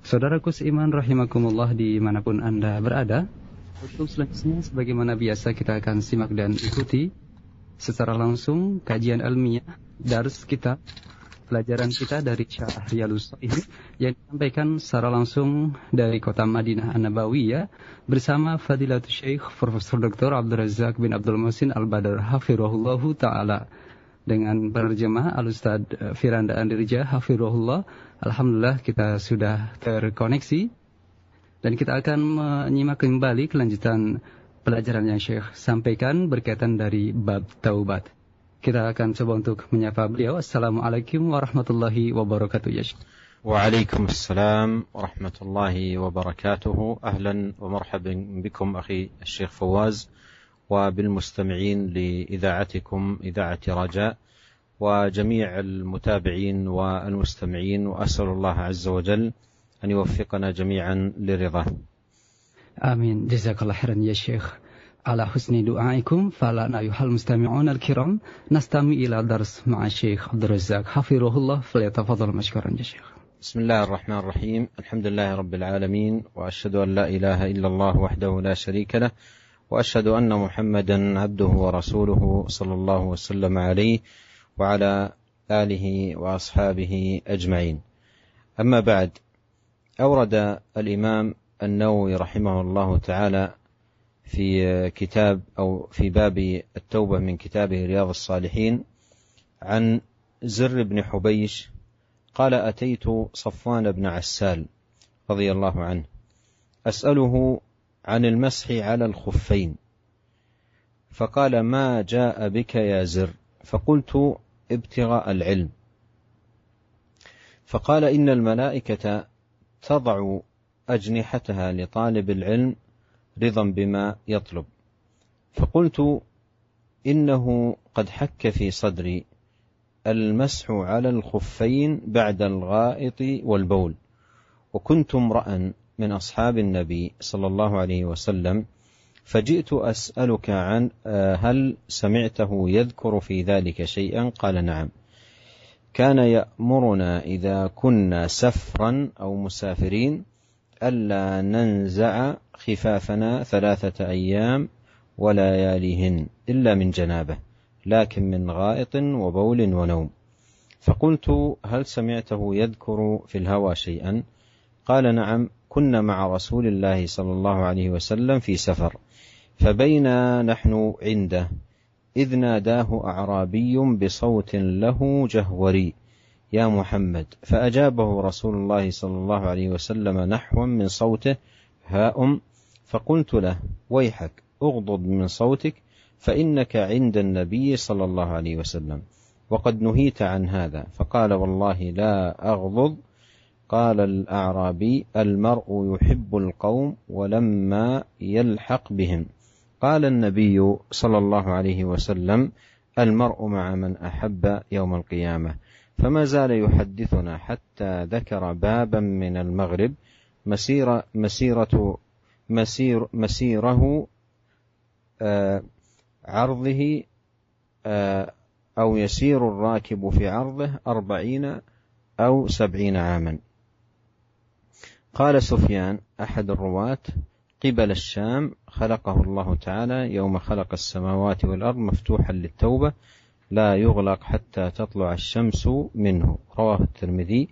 Saudaraku seiman rahimakumullah dimanapun Anda berada, untuk selanjutnya sebagaimana biasa kita akan simak dan ikuti secara langsung kajian ilmiah dars kita, pelajaran kita dari Syarah Riyadhus Shalihin yang disampaikan secara langsung dari kota Madinah An-Nabawiyah bersama Fadilatul Syekh Profesor Dr. Abdul Razak bin Abdul Muhsin Al-Badr hafizahullahu taala, dengan penerjemah Al-Ustaz Firanda Andirja hafizahullah. Alhamdulillah kita sudah terkoneksi dan kita akan menyimak kembali kelanjutan pelajaran yang Syekh sampaikan berkaitan dari bab taubat. Kita akan coba untuk menyapa beliau. Assalamualaikum warahmatullahi wabarakatuh ya Syekh. Waalaikumsalam warahmatullahi wabarakatuh. Ahlan wa marhaban bikum akhi Syekh Fawaz wa bil mustami'in li idha'atikum idha'ati Raja وجميع المتابعين والمستمعين وأسأل الله عز وجل أن يوفقنا جميعا لرضاه. آمين. جزاك الله خيرا يا شيخ على حسن دعائكم. فلنا أيها المستمعون الكرام نستمع إلى درس مع الشيخ عبد الرزاق حفظه الله فليتفضل مشكورا يا شيخ. بسم الله الرحمن الرحيم. الحمد لله رب العالمين وأشهد أن لا إله إلا الله وحده لا شريك له وأشهد أن محمدا عبده ورسوله صلى الله وسلم عليه وعلى آله وأصحابه أجمعين. أما بعد، أورد الإمام النووي رحمه الله تعالى في كتاب أو في باب التوبة من كتابه رياض الصالحين عن زر بن حبيش قال: أتيت صفوان بن عسال رضي الله عنه أسأله عن المسح على الخفين، فقال: ما جاء بك يا زر؟ فقلت: ابتغاء العلم. فقال: إن الملائكة تضع أجنحتها لطالب العلم رضا بما يطلب. فقلت: إنه قد حك في صدري المسح على الخفين بعد الغائط والبول، وكنت امرأ من أصحاب النبي صلى الله عليه وسلم، فجئت أسألك عن هل سمعته يذكر في ذلك شيئا؟ قال: نعم، كان يأمرنا إذا كنا سفرا أو مسافرين ألا ننزع خفافنا 3 أيام ولياليهن إلا من جنابه، لكن من غائط وبول ونوم. فقلت: هل سمعته يذكر في الهوى شيئا؟ قال: نعم، كنا مع رسول الله صلى الله عليه وسلم في سفر، فبينا نحن عنده إذ ناداه أعرابي بصوت له جهوري: يا محمد. فأجابه رسول الله صلى الله عليه وسلم نحوا من صوته: هاؤم. فقلت له: ويحك، اغضض من صوتك، فإنك عند النبي صلى الله عليه وسلم وقد نهيت عن هذا. فقال: والله لا أغضض. قال الأعرابي: المرء يحب القوم ولما يلحق بهم. قال النبي صلى الله عليه وسلم: المرء مع من أحب يوم القيامة. فما زال يحدثنا حتى ذكر بابا من المغرب مسيره عرضه أو يسير الراكب في عرضه 40 أو 70 عاما. قال سفيان أحد الرواة: قبل الشام خلقه الله تعالى يوم خلق السماوات والأرض مفتوحا للتوبة لا يغلق حتى تطلع الشمس منه. رواه الترمذي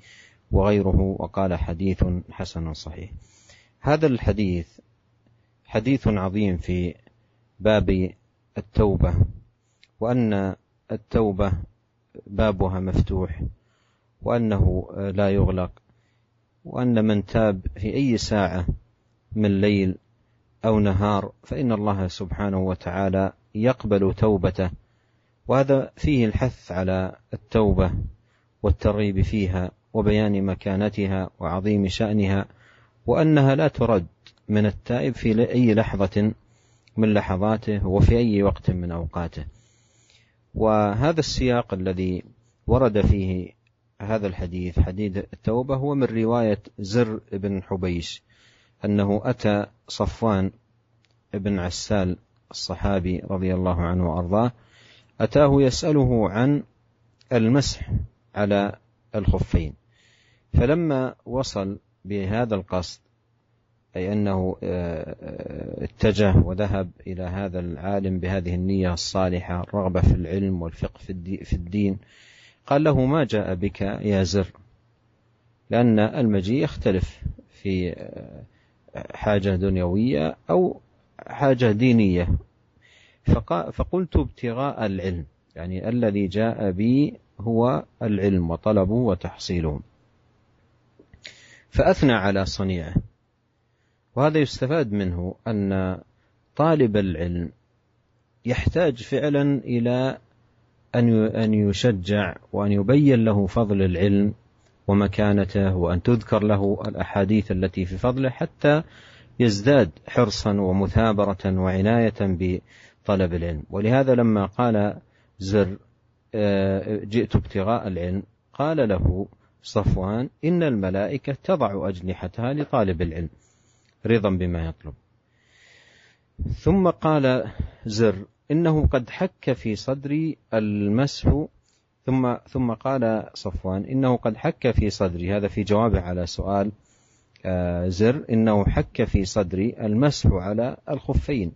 وغيره وقال: حديث حسن صحيح. هذا الحديث حديث عظيم في باب التوبة، وأن التوبة بابها مفتوح، وأنه لا يغلق، وأن من تاب في أي ساعة من ليل أو نهار فإن الله سبحانه وتعالى يقبل توبته. وهذا فيه الحث على التوبة والترغيب فيها وبيان مكانتها وعظيم شأنها، وأنها لا ترد من التائب في أي لحظة من لحظاته وفي أي وقت من أوقاته. وهذا السياق الذي ورد فيه هذا الحديث، حديث التوبة، هو من رواية زر بن حبيش أنه أتى صفوان بن عسال الصحابي رضي الله عنه وأرضاه، أتاه يسأله عن المسح على الخفين، فلما وصل بهذا القصد، أي أنه اتجه وذهب إلى هذا العالم بهذه النية الصالحة، الرغبة في العلم والفقه في الدين، قال له: ما جاء بك يا زر؟ لأن المجيء يختلف في حاجة دنيوية أو حاجة دينية. فقلت: ابتغاء العلم، يعني الذي جاء بي هو العلم وطلبه وتحصيله. فأثنى على صنيعه. وهذا يستفاد منه أن طالب العلم يحتاج فعلا إلى أن يشجع وأن يبين له فضل العلم ومكانته، وأن تذكر له الأحاديث التي في فضله حتى يزداد حرصا ومثابرة وعناية بطلب العلم. ولهذا لما قال زر: جئت ابتغاء العلم، قال له صفوان: إن الملائكة تضع أجنحتها لطالب العلم رضا بما يطلب. ثم قال زر: إنه قد حك في صدري المسح. ثم قال صفوان: إنه قد حك في صدري، هذا في جوابه على سؤال زر، إنه حك في صدري المسح على الخفين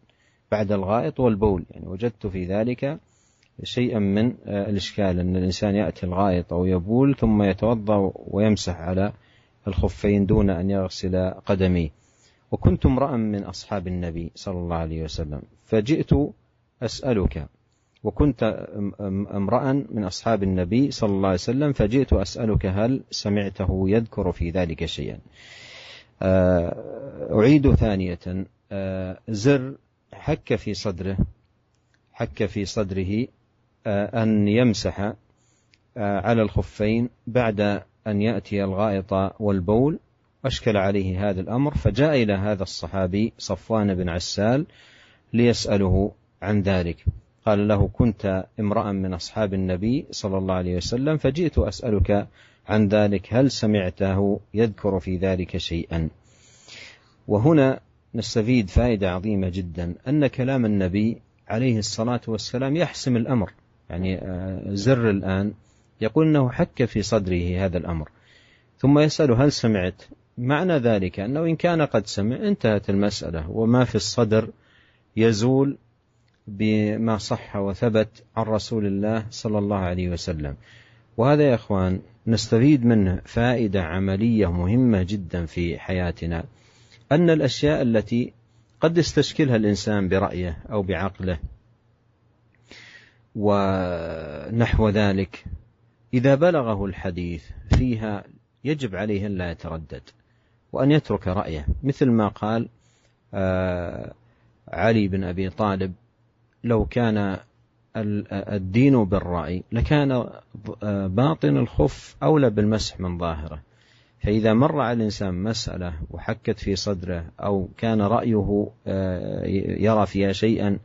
بعد الغائط والبول. يعني وجدت في ذلك شيئا من الإشكال، أن الإنسان يأتي الغائط أو يبول ثم يتوضأ ويمسح على الخفين دون أن يغسل قدميه. وكنت امرأ من أصحاب النبي صلى الله عليه وسلم فجئت أسألك، وكنت امرأ من أصحاب النبي صلى الله عليه وسلم فجئت أسألك هل سمعته يذكر في ذلك شيئا. أعيد ثانية: زر حك في صدره أن يمسح على الخفين بعد أن يأتي الغائط والبول، أشكل عليه هذا الأمر، فجاء إلى هذا الصحابي صفوان بن عسال ليسأله عن ذلك. قال له: كنت امرأ من أصحاب النبي صلى الله عليه وسلم فجئت أسألك عن ذلك، هل سمعته يذكر في ذلك شيئا؟ وهنا نستفيد فائدة عظيمة جدا، أن كلام النبي عليه الصلاة والسلام يحسم الأمر. يعني زر الآن يقول أنه حك في صدره هذا الأمر، ثم يسأل: هل سمعت؟ معنى ذلك أنه إن كان قد سمع انتهت المسألة، وما في الصدر يزول بما صح وثبت عن رسول الله صلى الله عليه وسلم. وهذا يا أخوان نستفيد منه فائدة عملية مهمة جدا في حياتنا، أن الأشياء التي قد يستشكلها الإنسان برأيه أو بعقله ونحو ذلك، إذا بلغه الحديث فيها يجب عليه أن لا يتردد وأن يترك رأيه، مثل ما قال علي بن أبي طالب: لو كان الدين بالرأي لكان باطن الخف أولى بالمسح من ظاهره. فإذا مر على الإنسان مسألة وحكت في صدره أو كان رأيه يرى فيها شيئا،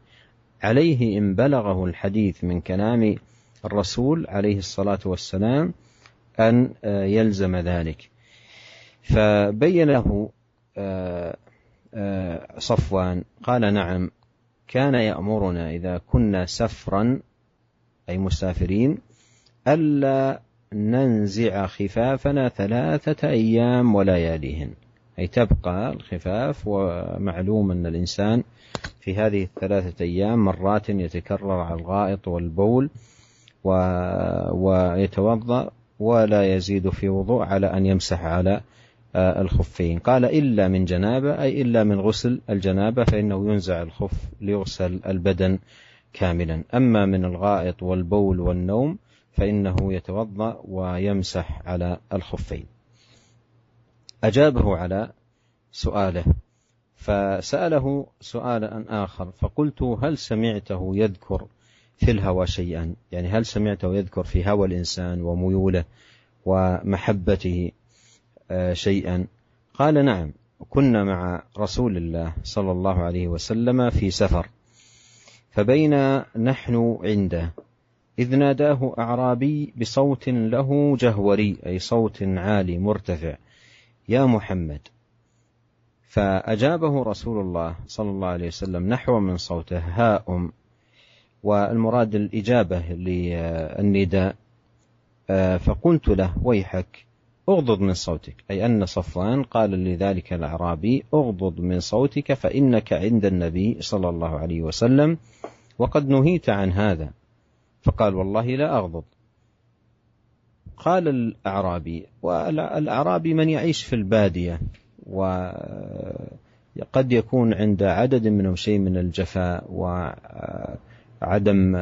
عليه إن بلغه الحديث من كلام الرسول عليه الصلاة والسلام أن يلزم ذلك. فبين له صفوان قال: نعم، كان يأمرنا إذا كنا سفرا أي مسافرين ألا ننزع خفافنا 3 أيام ولياليهن، أي تبقى الخفاف. ومعلوم أن الإنسان في هذه 3 أيام مرات يتكرر على الغائط والبول ويتوضأ ولا يزيد في وضوء على أن يمسح على الخفين. قال: إلا من جنابة، أي إلا من غسل الجنابة، فإنه ينزع الخف ليغسل البدن كاملا. أما من الغائط والبول والنوم فإنه يتوضأ ويمسح على الخفين. أجابه على سؤاله، فسأله سؤالا آخر فقلت: هل سمعته يذكر في الهوى شيئا؟ يعني هل سمعته يذكر في هوى الإنسان وميوله ومحبته شيئا؟ قال: نعم، كنا مع رسول الله صلى الله عليه وسلم في سفر، فبينا نحن عنده إذ ناداه أعرابي بصوت له جهوري، أي صوت عالي مرتفع: يا محمد. فأجابه رسول الله صلى الله عليه وسلم نحو من صوته: ها والمراد الإجابة للنداء. فقلت له: ويحك، اغضض من صوتك، أي أن صفوان قال لذلك الأعرابي اغضض من صوتك فإنك عند النبي صلى الله عليه وسلم وقد نهيت عن هذا. فقال والله لا أغضض. قال الأعرابي، والأعرابي من يعيش في البادية وقد يكون عند عدد منهم شيء من الجفاء وعدم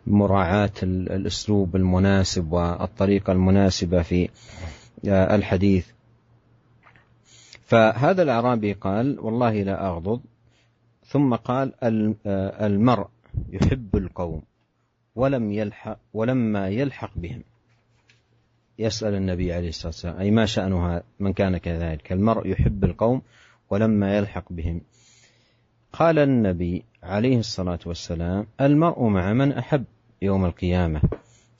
مراعاة الأسلوب المناسب والطريقة المناسبة في الحديث. فهذا الأعرابي قال والله لا أغضض، ثم قال المرء يحب القوم ولما يلحق بهم. يسأل النبي عليه الصلاة والسلام أي ما شأنها من كان كذلك، المرء يحب القوم ولما يلحق بهم. قال النبي عليه الصلاة والسلام المرء مع من أحب يوم القيامة،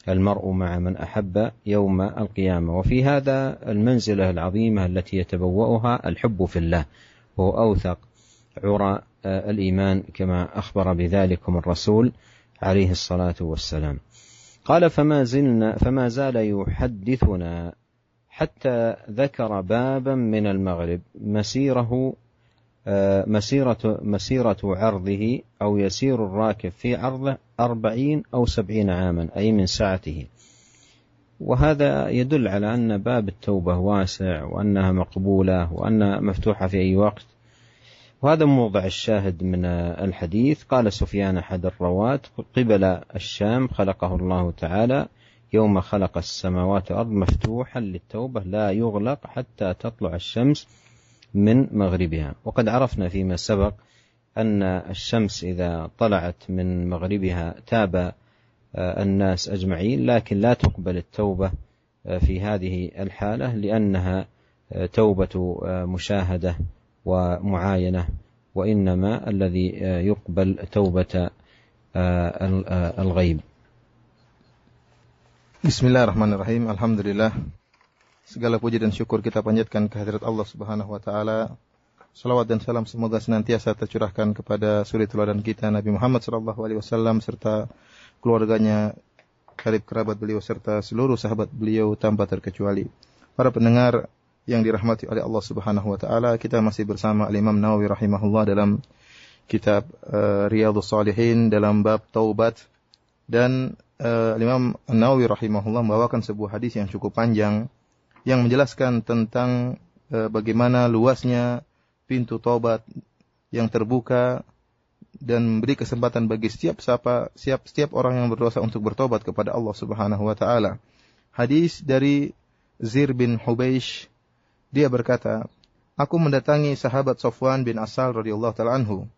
المرء مع من أحب يوم القيامة. وفي هذا المنزلة العظيمة التي يتبوأها الحب في الله، وهو أوثق عرى الإيمان كما أخبر بذلكم الرسول عليه الصلاة والسلام. قال فما زال يحدثنا حتى ذكر بابا من المغرب مسيرة عرضه أو يسير الراكب في عرضه 40 أو 70 عاما، أي من سعته. وهذا يدل على أن باب التوبة واسع وأنها مقبولة وأنها مفتوحة في أي وقت. وهذا موضع الشاهد من الحديث. قال سفيان أحد الرواة قبل الشام خلقه الله تعالى يوم خلق السماوات والأرض مفتوحا للتوبة لا يغلق حتى تطلع الشمس من مغربها. وقد عرفنا فيما سبق أن الشمس إذا طلعت من مغربها تاب الناس أجمعين، لكن لا تقبل التوبة في هذه الحالة لأنها توبة مشاهدة ومعاينة، وإنما الذي يقبل توبة الغيب. Bismillahirrahmanirrahim. Alhamdulillah. Segala puji dan syukur kita panjatkan kehadirat Allah Subhanahu wa taala. Salawat dan salam semoga senantiasa tercurahkan kepada suri teladan kita Nabi Muhammad sallallahu alaihi wasallam serta keluarganya, karib kerabat beliau serta seluruh sahabat beliau tanpa terkecuali. Para pendengar yang dirahmati oleh Allah Subhanahu wa taala, kita masih bersama Imam Nawawi rahimahullah dalam kitab Riyadhus Shalihin dalam bab taubat, dan Imam Nawawi rahimahullah membawakan sebuah hadis yang cukup panjang yang menjelaskan tentang bagaimana luasnya pintu taubat yang terbuka dan memberi kesempatan bagi setiap orang yang berdosa untuk bertobat kepada Allah Subhanahu wa taala. Hadis dari Zir bin Hubeish, dia berkata, aku mendatangi sahabat Sofwan bin Asal radhiyallahu taala anhu.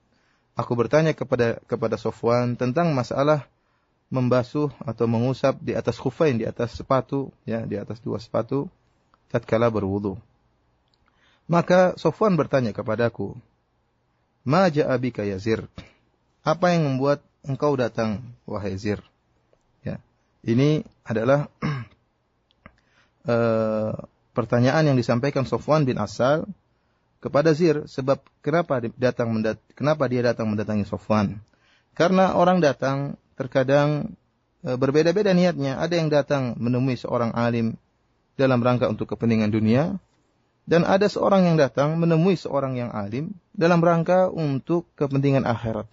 Aku bertanya kepada Sofwan tentang masalah membasuh atau mengusap di atas khufain, di atas sepatu, ya, di atas dua sepatu tatkala berwudu. Maka Sofwan bertanya kepadaku, "Ma ja'a bika ya Zir?" Apa yang membuat engkau datang wahai Zir? Ya. Ini adalah pertanyaan yang disampaikan Sofwan bin Asal kepada Zir, sebab kenapa dia datang mendatangi Sofwan? Karena orang datang terkadang berbeda-beda niatnya. Ada yang datang menemui seorang alim dalam rangka untuk kepentingan dunia, dan ada seorang yang datang menemui seorang yang alim dalam rangka untuk kepentingan akhirat,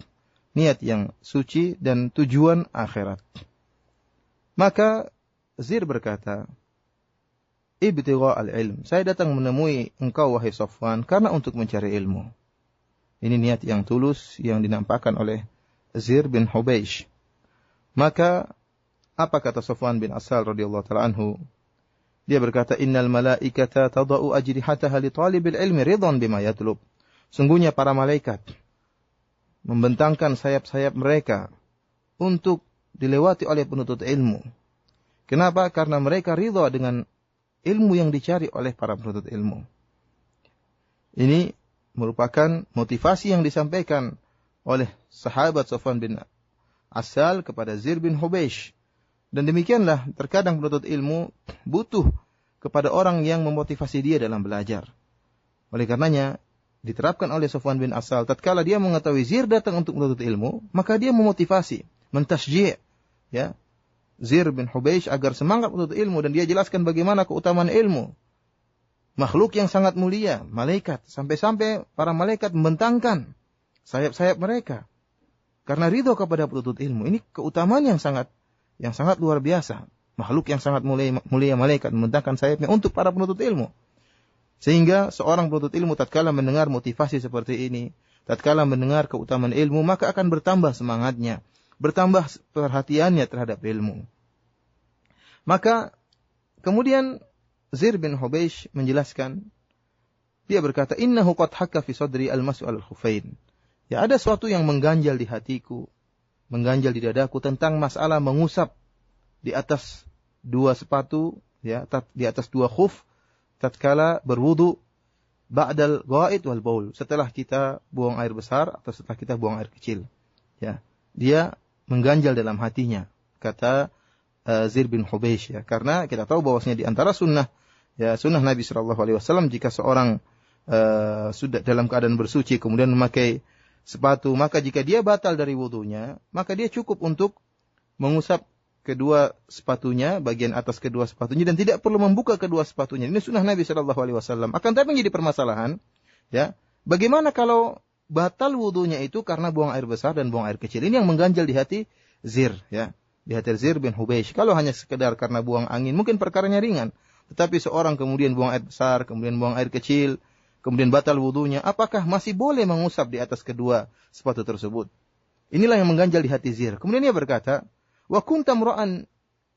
niat yang suci dan tujuan akhirat. Maka Zir berkata, ibtigha al-ilm, saya datang menemui engkau wahai Sofwan karena untuk mencari ilmu. Ini niat yang tulus yang dinampakkan oleh Zir bin Hubeish. Maka apa kata Sofwan bin Asal radhiyallahu taala anhu? Dia berkata, innal malaikata tada'u ajrihataha li talibil ilmi ridhan bima yatlub. Sungguhnya para malaikat membentangkan sayap-sayap mereka untuk dilewati oleh penuntut ilmu. Kenapa? Karena mereka ridha dengan ilmu yang dicari oleh para penuntut ilmu. Ini merupakan motivasi yang disampaikan oleh sahabat Sofwan bin Asal kepada Zir bin Hubeish. Dan demikianlah terkadang penuntut ilmu butuh kepada orang yang memotivasi dia dalam belajar. Oleh karenanya diterapkan oleh Sofwan bin Asal, tatkala dia mengetahui Zir datang untuk menuntut ilmu, maka dia memotivasi, mentasji', ya, Zir bin Hubeish agar semangat menuntut ilmu, dan dia jelaskan bagaimana keutamaan ilmu. Makhluk yang sangat mulia, malaikat, sampai-sampai para malaikat membentangkan sayap-sayap mereka karena ridho kepada penuntut ilmu. Ini keutamaan yang sangat luar biasa. Makhluk yang sangat mulia, malaikat membentangkan sayapnya untuk para penuntut ilmu. Sehingga seorang penuntut ilmu tatkala mendengar motivasi seperti ini, tatkala mendengar keutamaan ilmu, maka akan bertambah semangatnya, bertambah perhatiannya terhadap ilmu. Maka kemudian Zir bin Hubeish menjelaskan, dia berkata, innahu qad hakka fi sadri al-mas'u al-khufain. Ya, ada sesuatu yang mengganjal di hatiku, mengganjal di dadaku tentang masalah mengusap di atas dua sepatu, ya, di atas dua khuf tatkala berwudu ba'dal ghaid wal baul, setelah kita buang air besar atau setelah kita buang air kecil. Ya, dia mengganjal dalam hatinya, kata Zir bin Hubeish, ya, karena kita tahu bahwasanya di antara sunnah, ya, sunnah Nabi sallallahu alaihi wasallam, jika seorang sudah dalam keadaan bersuci kemudian memakai sepatu, maka jika dia batal dari wudunya, maka dia cukup untuk mengusap kedua sepatunya, bagian atas kedua sepatunya, dan tidak perlu membuka kedua sepatunya. Ini sunnah Nabi sallallahu alaihi wasallam. Akan tapi menjadi permasalahan, ya, bagaimana kalau batal wudunya itu karena buang air besar dan buang air kecil? Ini yang mengganjal di hati Zir, ya, di hati Zir bin Hubeish. Kalau hanya sekedar karena buang angin, mungkin perkaranya ringan. Tetapi seorang kemudian buang air besar, kemudian buang air kecil, kemudian batal wudunya, apakah masih boleh mengusap di atas kedua sepatu tersebut? Inilah yang mengganjal di hati Zir. Kemudian dia berkata, wa kunta mra'an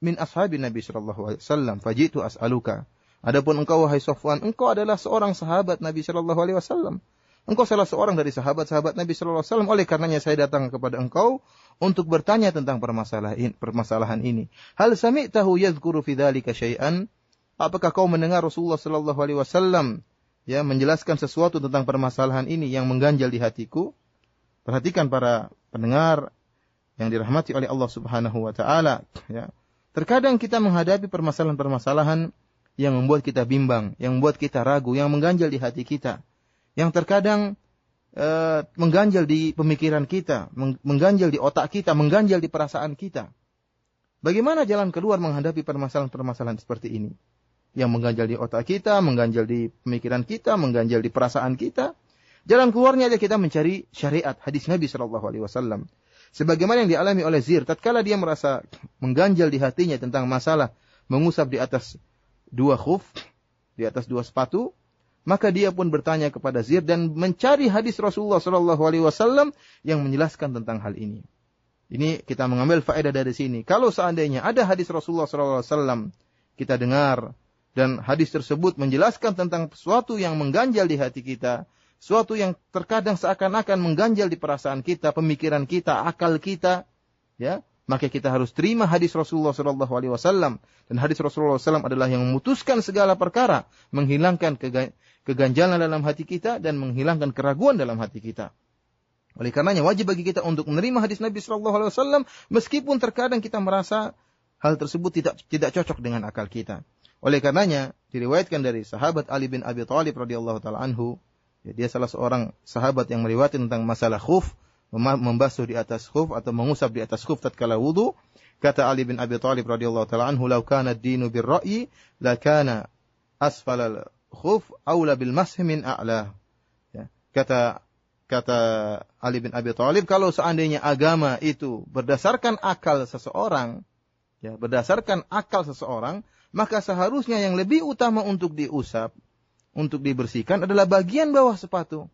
min ashabi Nabi sallallahu alaihi wasallam fajitu as'aluka. Adapun engkau wahai Safwan, engkau adalah seorang sahabat Nabi sallallahu alaihi wasallam. Engkau salah seorang dari sahabat-sahabat Nabi sallallahu alaihi wasallam. Oleh karenanya saya datang kepada engkau untuk bertanya tentang permasalahan ini. Hal sami'tahu yadhkuru fi dzalika syai'an? Apakah kau mendengar Rasulullah sallallahu alaihi wasallam, ya, menjelaskan sesuatu tentang permasalahan ini yang mengganjal di hatiku? Perhatikan para pendengar yang dirahmati oleh Allah Subhanahu wa taala, ya. Terkadang kita menghadapi permasalahan-permasalahan yang membuat kita bimbang, yang membuat kita ragu, yang mengganjal di hati kita, yang terkadang mengganjal di pemikiran kita, mengganjal di otak kita, mengganjal di perasaan kita. Bagaimana jalan keluar menghadapi permasalahan-permasalahan seperti ini? Yang mengganjal di otak kita, mengganjal di pemikiran kita, mengganjal di perasaan kita. Jalan keluarnya adalah kita mencari syariat, hadis Nabi sallallahu alaihi wasallam. Sebagaimana yang dialami oleh Zir, tatkala dia merasa mengganjal di hatinya tentang masalah mengusap di atas dua khuf, di atas dua sepatu, maka dia pun bertanya kepada Zir dan mencari hadis Rasulullah sallallahu alaihi wasallam yang menjelaskan tentang hal ini. Ini kita mengambil faedah dari sini. Kalau seandainya ada hadis Rasulullah sallallahu alaihi wasallam kita dengar dan hadis tersebut menjelaskan tentang sesuatu yang mengganjal di hati kita, suatu yang terkadang seakan-akan mengganjal di perasaan kita, pemikiran kita, akal kita, ya, maka kita harus terima hadis Rasulullah sallallahu alaihi wasallam. Dan hadis Rasulullah SAW adalah yang memutuskan segala perkara, menghilangkan keganjalan dalam hati kita dan menghilangkan keraguan dalam hati kita. Oleh karenanya wajib bagi kita untuk menerima hadis Nabi sallallahu alaihi wasallam meskipun terkadang kita merasa hal tersebut tidak cocok dengan akal kita. Oleh karenanya diriwayatkan dari sahabat Ali bin Abi Thalib radhiyallahu taala anhu, ya, dia salah seorang sahabat yang meriwayatkan tentang masalah khuf, membasuh di atas khuf atau mengusap di atas khuf tatkala wudu. Kata Ali bin Abi Thalib radhiyallahu taala anhu, "Law kana ad-dinu bir-ra'yi, la kana asfal al-khuf aula bil mashi min a'la." Ya, kata Ali bin Abi Thalib, kalau seandainya agama itu berdasarkan akal seseorang, ya, berdasarkan akal seseorang, maka seharusnya yang lebih utama untuk diusap, untuk dibersihkan adalah bagian bawah sepatu.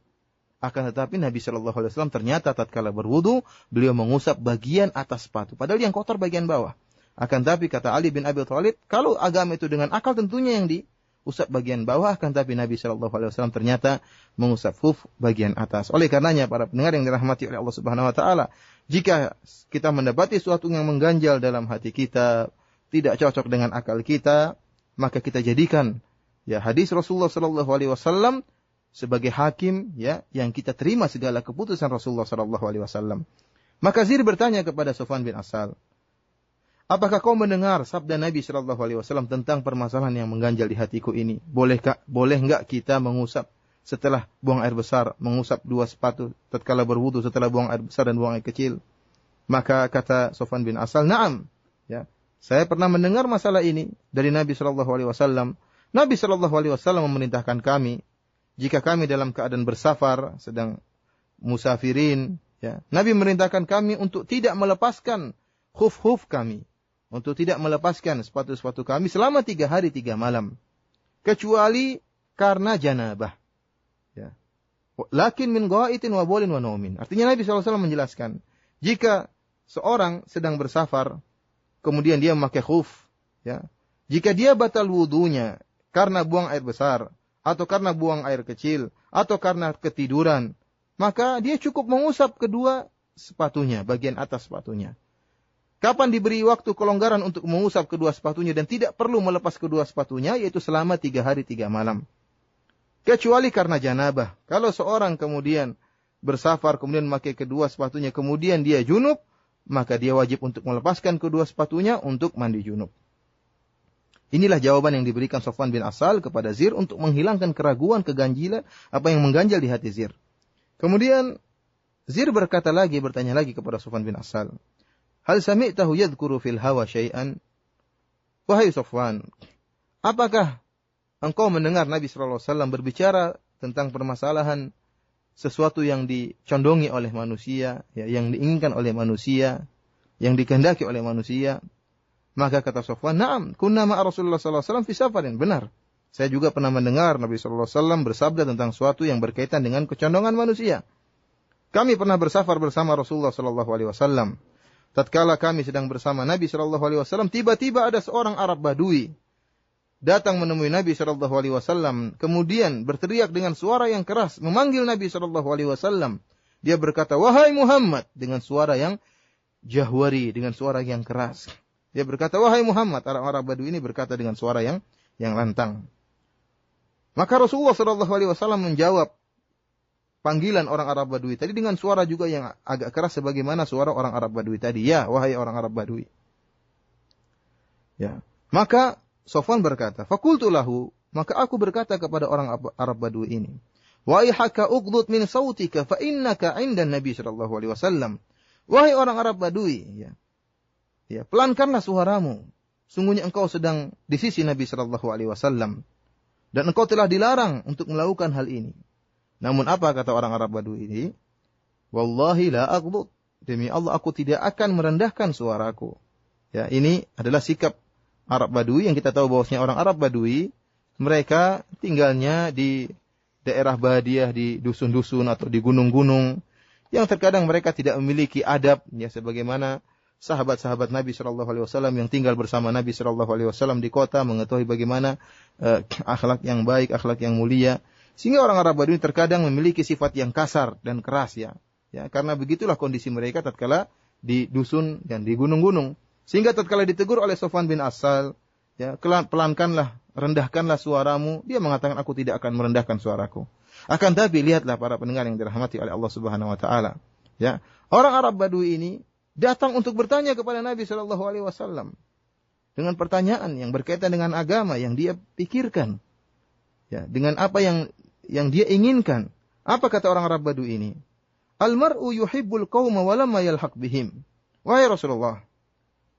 Akan tetapi Nabi Shallallahu Alaihi Wasallam ternyata tatkala berwudu beliau mengusap bagian atas sepatu, padahal yang kotor bagian bawah. Akan tetapi kata Ali bin Abi Thalib, kalau agama itu dengan akal tentunya yang diusap bagian bawah. Akan tetapi Nabi Shallallahu Alaihi Wasallam ternyata mengusap khuf bagian atas. Oleh karenanya para pendengar yang dirahmati oleh Allah Subhanahu Wa Taala, jika kita mendapati sesuatu yang mengganjal dalam hati kita, tidak cocok dengan akal kita, maka kita jadikan, ya, hadis Rasulullah sallallahu alaihi wasallam sebagai hakim, ya, yang kita terima segala keputusan Rasulullah sallallahu alaihi wasallam. Maka Zir bertanya kepada Sufyan bin Asal, "Apakah kau mendengar sabda Nabi sallallahu alaihi wasallam tentang permasalahan yang mengganjal di hatiku ini? Boleh enggak kita mengusap setelah buang air besar, mengusap dua sepatu tatkala berwudu setelah buang air besar dan buang air kecil?" Maka kata Sufyan bin Asal, "Na'am." Ya. Saya pernah mendengar masalah ini dari Nabi Shallallahu Alaihi Wasallam. Nabi Shallallahu Alaihi Wasallam memerintahkan kami, jika kami dalam keadaan bersafar, sedang musafirin, ya, Nabi memerintahkan kami untuk tidak melepaskan khuf-khuf kami, untuk tidak melepaskan sepatu-sepatu kami selama 3 hari 3 malam, kecuali karena janabah. Ya. Lakin min ghaitin wa bolin wa naumin. Artinya Nabi SAW menjelaskan, jika seorang sedang bersafar, kemudian dia memakai khuf, ya, jika dia batal wudunya karena buang air besar, atau karena buang air kecil, atau karena ketiduran, maka dia cukup mengusap kedua sepatunya, bagian atas sepatunya. Kapan diberi waktu kelonggaran untuk mengusap kedua sepatunya dan tidak perlu melepas kedua sepatunya, yaitu selama 3 hari 3 malam. Kecuali karena janabah. Kalau seorang kemudian bersafar, kemudian memakai kedua sepatunya, kemudian dia junub, maka dia wajib untuk melepaskan kedua sepatunya untuk mandi junub. Inilah jawaban yang diberikan Sofwan bin Asal kepada Zir untuk menghilangkan keraguan, keganjilan, apa yang mengganjal di hati Zir. Kemudian Zir bertanya lagi kepada Sofwan bin Asal, hal sami'tahu yadhkuru fil hawa syai'an? Wahai Sofwan, apakah engkau mendengar Nabi SAW berbicara tentang permasalahan sesuatu yang dicondongi oleh manusia, ya, yang diinginkan oleh manusia, yang dikehendaki oleh manusia? Maka kata Sofwan, na'am, kunna ma'a Rasulullah SAW fi safarin. Benar, saya juga pernah mendengar Nabi SAW bersabda tentang sesuatu yang berkaitan dengan kecondongan manusia. Kami pernah bersafar bersama Rasulullah SAW. Tatkala kami sedang bersama Nabi SAW, tiba-tiba ada seorang Arab Badui datang menemui Nabi SAW, kemudian berteriak dengan suara yang keras, memanggil Nabi SAW. Dia berkata, wahai Muhammad, dengan suara yang jahwari, dengan suara yang keras. Dia berkata, wahai Muhammad. Orang-orang Badui ini berkata dengan suara yang lantang. Maka Rasulullah SAW menjawab panggilan orang Arab Badui tadi dengan suara juga yang agak keras sebagaimana suara orang Arab Badui tadi. Ya, wahai orang Arab Badui. Ya. Maka Sofwan berkata, fakultu lahu, maka aku berkata kepada orang Arab Badui ini, waihaka uqdud min sautika fa innaka 'inda Nabi sallallahu alaihi wasallam. Wahai orang Arab Badui, ya. Ya, pelankanlah suaramu. Sungguhnya engkau sedang di sisi Nabi sallallahu alaihi wasallam dan engkau telah dilarang untuk melakukan hal ini. Namun apa kata orang Arab Badui ini? Wallahi la aqdud. Demi Allah aku tidak akan merendahkan suaraku. Ya, ini adalah sikap Arab Badui yang kita tahu bahwasanya orang Arab Badui mereka tinggalnya di daerah badiah, di dusun-dusun atau di gunung-gunung yang terkadang mereka tidak memiliki adab, ya, sebagaimana sahabat-sahabat Nabi Shallallahu Alaihi Wasallam yang tinggal bersama Nabi Shallallahu Alaihi Wasallam di kota mengetahui bagaimana akhlak yang baik, akhlak yang mulia. Sehingga orang Arab Badui terkadang memiliki sifat yang kasar dan keras, ya, karena begitulah kondisi mereka tatkala di dusun dan di gunung-gunung. Sehingga tatkala ditegur oleh Sofwan bin Asal, ya, pelankanlah, rendahkanlah suaramu. Dia mengatakan, aku tidak akan merendahkan suaraku. Akan tapi lihatlah para pendengar yang dirahmati oleh Allah Subhanahu Wa Taala. Ya, orang Arab Badui ini datang untuk bertanya kepada Nabi Shallallahu Alaihi Wasallam dengan pertanyaan yang berkaitan dengan agama yang dia pikirkan, ya, dengan apa yang dia inginkan. Apa kata orang Arab Badui ini? Al-mar'u yuhibbul qauma wa lamma yalhaq bihim. Wahai Rasulullah,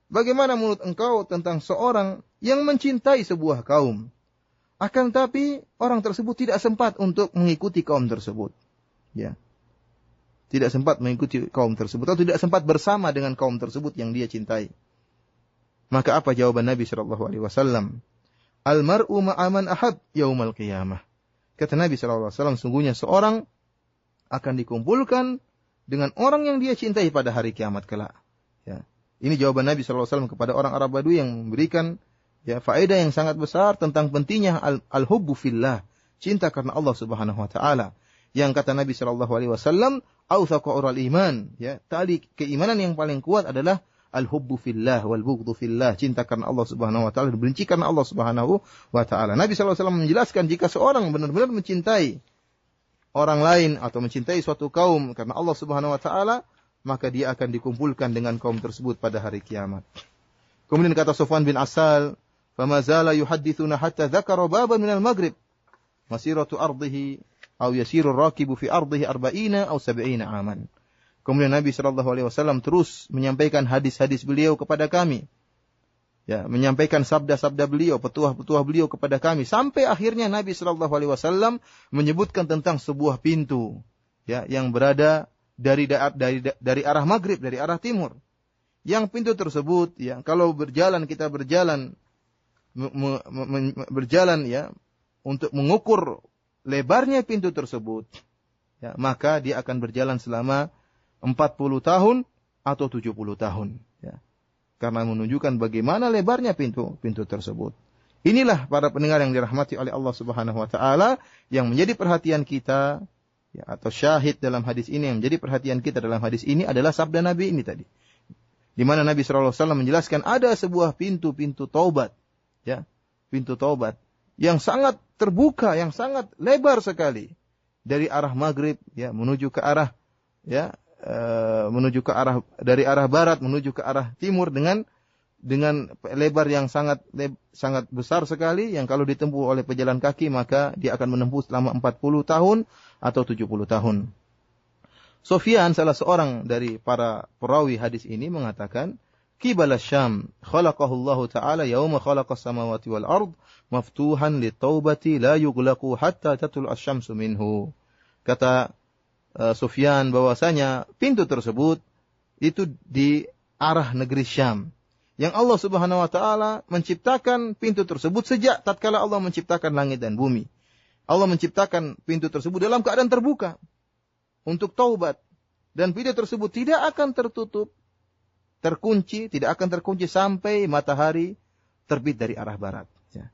bagaimana menurut engkau tentang seorang yang mencintai sebuah kaum, akan tapi orang tersebut tidak sempat untuk mengikuti kaum tersebut, ya, tidak sempat mengikuti kaum tersebut atau tidak sempat bersama dengan kaum tersebut yang dia cintai. Maka apa jawaban Nabi Shallallahu Alaihi Wasallam? Al-mar'u ma'aman ahab yaumal qiyamah. Kata Nabi Shallallahu Alaihi Wasallam, sungguhnya seorang akan dikumpulkan dengan orang yang dia cintai pada hari kiamat kelak. Ya. Ini jawaban Nabi Shallallahu Alaihi Wasallam kepada orang Arab Badui yang memberikan, ya, faedah yang sangat besar tentang pentingnya al-hubbu fillah, cinta karena Allah Subhanahu Wa Taala. Yang kata Nabi Shallallahu Alaihi Wasallam, awthaqu ural iman, ya, tali keimanan yang paling kuat adalah al-hubbu fillah wal bughdhu fillah, cinta karena Allah Subhanahu Wa Taala dan benci karena Allah Subhanahu Wa Taala. Nabi Shallallahu Alaihi Wasallam menjelaskan jika seorang benar-benar mencintai orang lain atau mencintai suatu kaum karena Allah Subhanahu Wa Taala, maka dia akan dikumpulkan dengan kaum tersebut pada hari kiamat. Kemudian kata Sofwan bin Asal, fama zala yuhaddithuna hatta dzakara baban minal maghrib masiratu ardihi aw yasiru rakibu fi ardihi 40 aw 70 aman. Kemudian Nabi sallallahu alaihi wasallam terus menyampaikan hadis-hadis beliau kepada kami ya, menyampaikan sabda-sabda beliau, petuah-petuah beliau kepada kami, sampai akhirnya Nabi Shallallahu Alaihi Wasallam menyebutkan tentang sebuah pintu, ya, yang berada dari arah maghrib, dari arah timur. Yang pintu tersebut, ya, kalau kita berjalan ya, untuk mengukur lebarnya pintu tersebut, ya, maka dia akan berjalan selama 40 tahun atau 70 tahun. Ya. Karena menunjukkan bagaimana lebarnya pintu tersebut. Inilah para pendengar yang dirahmati oleh Allah Subhanahu wa taala yang menjadi perhatian kita, ya, atau syahid dalam hadis ini, yang menjadi perhatian kita dalam hadis ini adalah sabda Nabi ini tadi. Di mana Nabi sallallahu alaihi wasallam menjelaskan ada sebuah pintu taubat, ya, pintu taubat yang sangat terbuka, yang sangat lebar sekali dari arah maghrib, ya, menuju ke arah, ya, dari arah barat menuju ke arah timur dengan lebar yang sangat besar sekali, yang kalau ditempuh oleh pejalan kaki maka dia akan menempuh selama 40 tahun atau 70 tahun. Sufyan, salah seorang dari para perawi hadis ini, mengatakan, Qibala Syam khalaqahu Allah Ta'ala yauma khalaqas samawati wal ard maftuhan litaubati la yughlaqu hatta tatul asy-syamsu minhu. Kata Sufyan bahwasanya pintu tersebut itu di arah negeri Syam, yang Allah Subhanahu wa taala menciptakan pintu tersebut sejak tatkala Allah menciptakan langit dan bumi. Allah menciptakan pintu tersebut dalam keadaan terbuka untuk taubat, dan pintu tersebut tidak akan tidak akan terkunci sampai matahari terbit dari arah barat. Ya.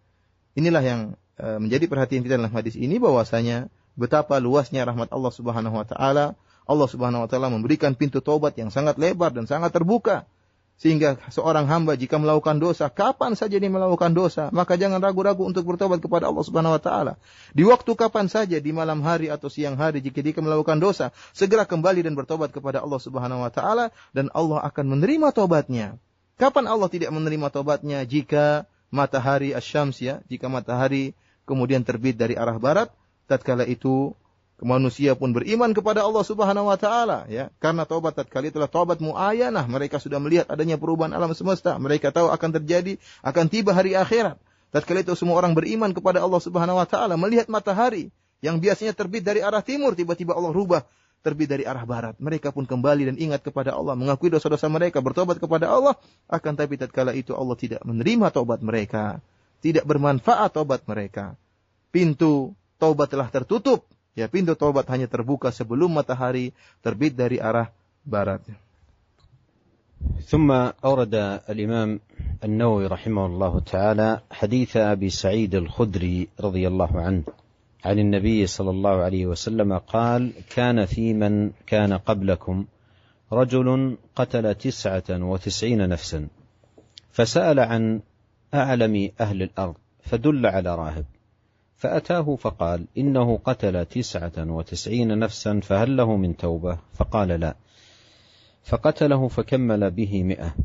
Inilah yang menjadi perhatian kita dalam hadis ini, bahwasanya betapa luasnya rahmat Allah Subhanahu wa taala. Allah Subhanahu wa taala memberikan pintu taubat yang sangat lebar dan sangat terbuka, sehingga seorang hamba jika melakukan dosa, kapan saja dia melakukan dosa, maka jangan ragu-ragu untuk bertobat kepada Allah Subhanahu wa taala. Di waktu kapan saja, di malam hari atau siang hari, jika dia melakukan dosa, segera kembali dan bertobat kepada Allah Subhanahu wa taala, dan Allah akan menerima tobatnya. Kapan Allah tidak menerima tobatnya? Jika matahari asy-syams, ya, jika matahari kemudian terbit dari arah barat, tatkala itu manusia pun beriman kepada Allah Subhanahu wa taala, ya. Karena taubat tatkala itulah taubat muayyanah, mereka sudah melihat adanya perubahan alam semesta, mereka tahu akan tiba hari akhirat. Tatkala itu semua orang beriman kepada Allah Subhanahu wa taala, melihat matahari yang biasanya terbit dari arah timur, tiba-tiba Allah rubah terbit dari arah barat. Mereka pun kembali dan ingat kepada Allah, mengakui dosa-dosa mereka, bertobat kepada Allah. Akan tapi tatkala itu Allah tidak menerima taubat mereka, tidak bermanfaat taubat mereka. Pintu taubat telah tertutup. Ya, pintu taubat hanya terbuka sebelum matahari terbit dari arah barat. ثم أورد الإمام النووي رحمه الله تعالى حديث أبي سعيد الخدري رضي الله عنه عن النبي صلى الله عليه وسلم قال: كان في من كان قبلكم رجل قتل 99 نفسا فسأل عن أعلم أهل الأرض فدل على راهب فأتاه فقال: إنه قتل 99 نفسا فهل له من توبة؟ فقال: لا. فقتله فكمل به 100.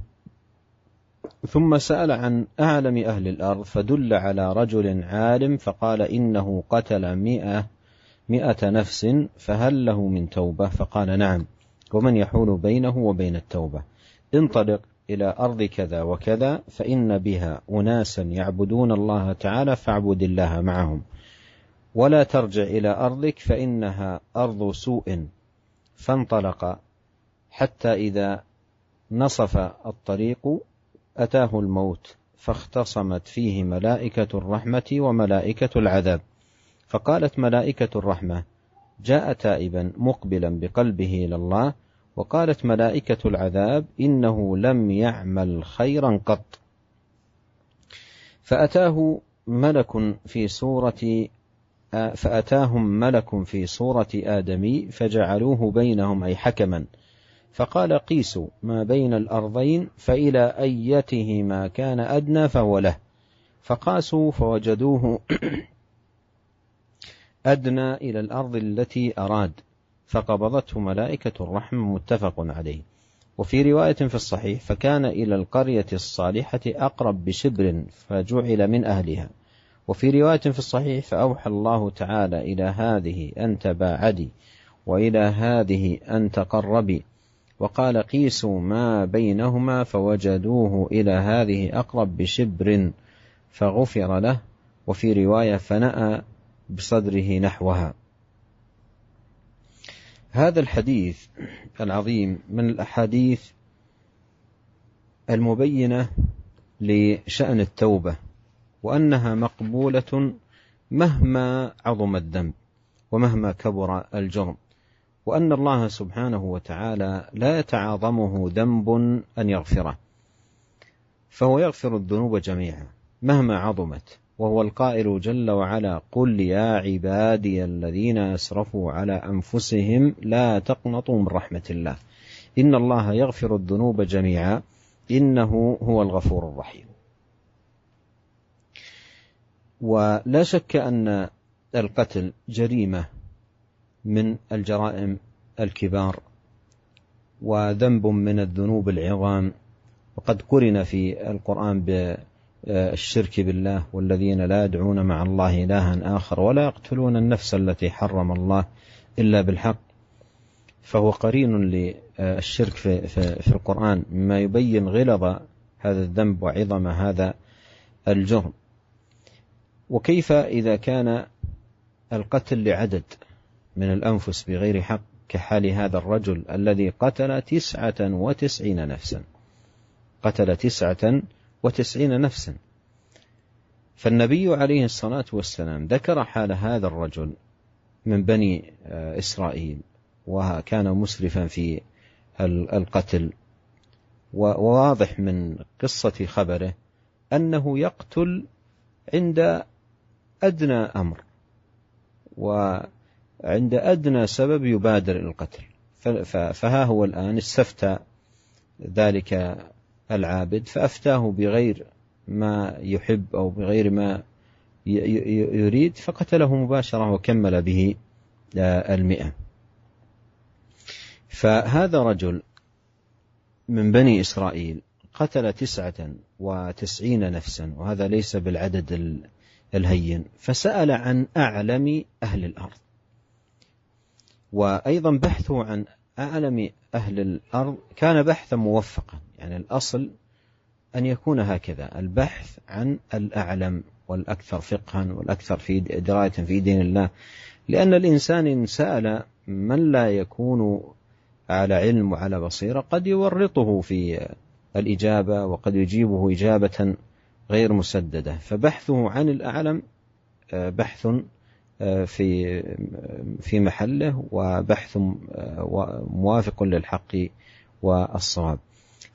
ثم سأل عن أعلم أهل الأرض فدل على رجل عالم فقال: إنه قتل 100 نفس فهل له من توبة؟ فقال: نعم. ومن يحول بينه وبين التوبة؟ انطلق إلى أرض كذا وكذا فإن بها أناسا يعبدون الله تعالى فاعبد الله معهم، ولا ترجع إلى أرضك فإنها أرض سوء. فانطلق حتى إذا نصف الطريق أتاه الموت فاختصمت فيه ملائكة الرحمة وملائكة العذاب، فقالت ملائكة الرحمة: جاء تائبا مقبلا بقلبه إلى الله، وقالت ملائكة العذاب: إنه لم يعمل خيرا قط. فأتاهم ملك في صورة آدمي فجعلوه بينهم أي حكما، فقال: قيسوا ما بين الأرضين فإلى أيتهما كان أدنى فهو له. فقاسوا فوجدوه أدنى إلى الأرض التي أراد، فقبضته ملائكة الرحمة، متفق عليه. وفي رواية في الصحيح: فكان إلى القرية الصالحة أقرب بشبر فجعل من أهلها. وفي رواية في الصحيح: فأوحى الله تعالى إلى هذه أن تباعدي وإلى هذه أن تقربي. وقال قيسوا ما بينهما فوجدوه إلى هذه أقرب بشبر فغفر له، وفي رواية فنأى بصدره نحوها. هذا الحديث العظيم من الأحاديث المبينة لشأن التوبة، وأنها مقبولة مهما عظم الذنب ومهما كبر الجرم، وأن الله سبحانه وتعالى لا يتعاظمه ذنب أن يغفره، فهو يغفر الذنوب جميعا مهما عظمت، وهو القائل جل وعلا: قل يا عبادي الذين أسرفوا على أنفسهم لا تقنطوا من رحمة الله إن الله يغفر الذنوب جميعا إنه هو الغفور الرحيم. ولا شك أن القتل جريمة من الجرائم الكبار وذنب من الذنوب العظام، وقد قرن في القرآن بالشرك بالله: والذين لا يدعون مع الله إلها آخر ولا يقتلون النفس التي حرم الله إلا بالحق، فهو قرين للشرك في القرآن، مما يبين غلظ هذا الذنب وعظم هذا الجرم. وكيف إذا كان القتل لعدد من الأنفس بغير حق كحال هذا الرجل الذي قتل 99 نفسا، قتل 99 نفسا. فالنبي عليه الصلاة والسلام ذكر حال هذا الرجل من بني إسرائيل، وكان مسرفا في القتل، وواضح من قصة خبره أنه يقتل عند أدنى أمر وعند أدنى سبب يبادر القتل. فها هو الآن استفتى ذلك العابد فأفتاه بغير ما يحب أو بغير ما يريد، فقتله مباشرة وكمل به 100. فهذا رجل من بني إسرائيل قتل 99 نفسا، وهذا ليس بالعدد الهين، فسأل عن أعلم أهل الأرض. وأيضا بحثه عن أعلم أهل الأرض كان بحثا موفقا، يعني الأصل أن يكون هكذا، البحث عن الأعلم والأكثر فقها والأكثر في دراية في دين الله، لأن الإنسان إن سأل من لا يكون على علم وعلى بصيرة قد يورطه في الإجابة وقد يجيبه إجابة غير مسددة. فبحثه عن الأعلم بحث في محله، وبحث موافق للحق والصواب.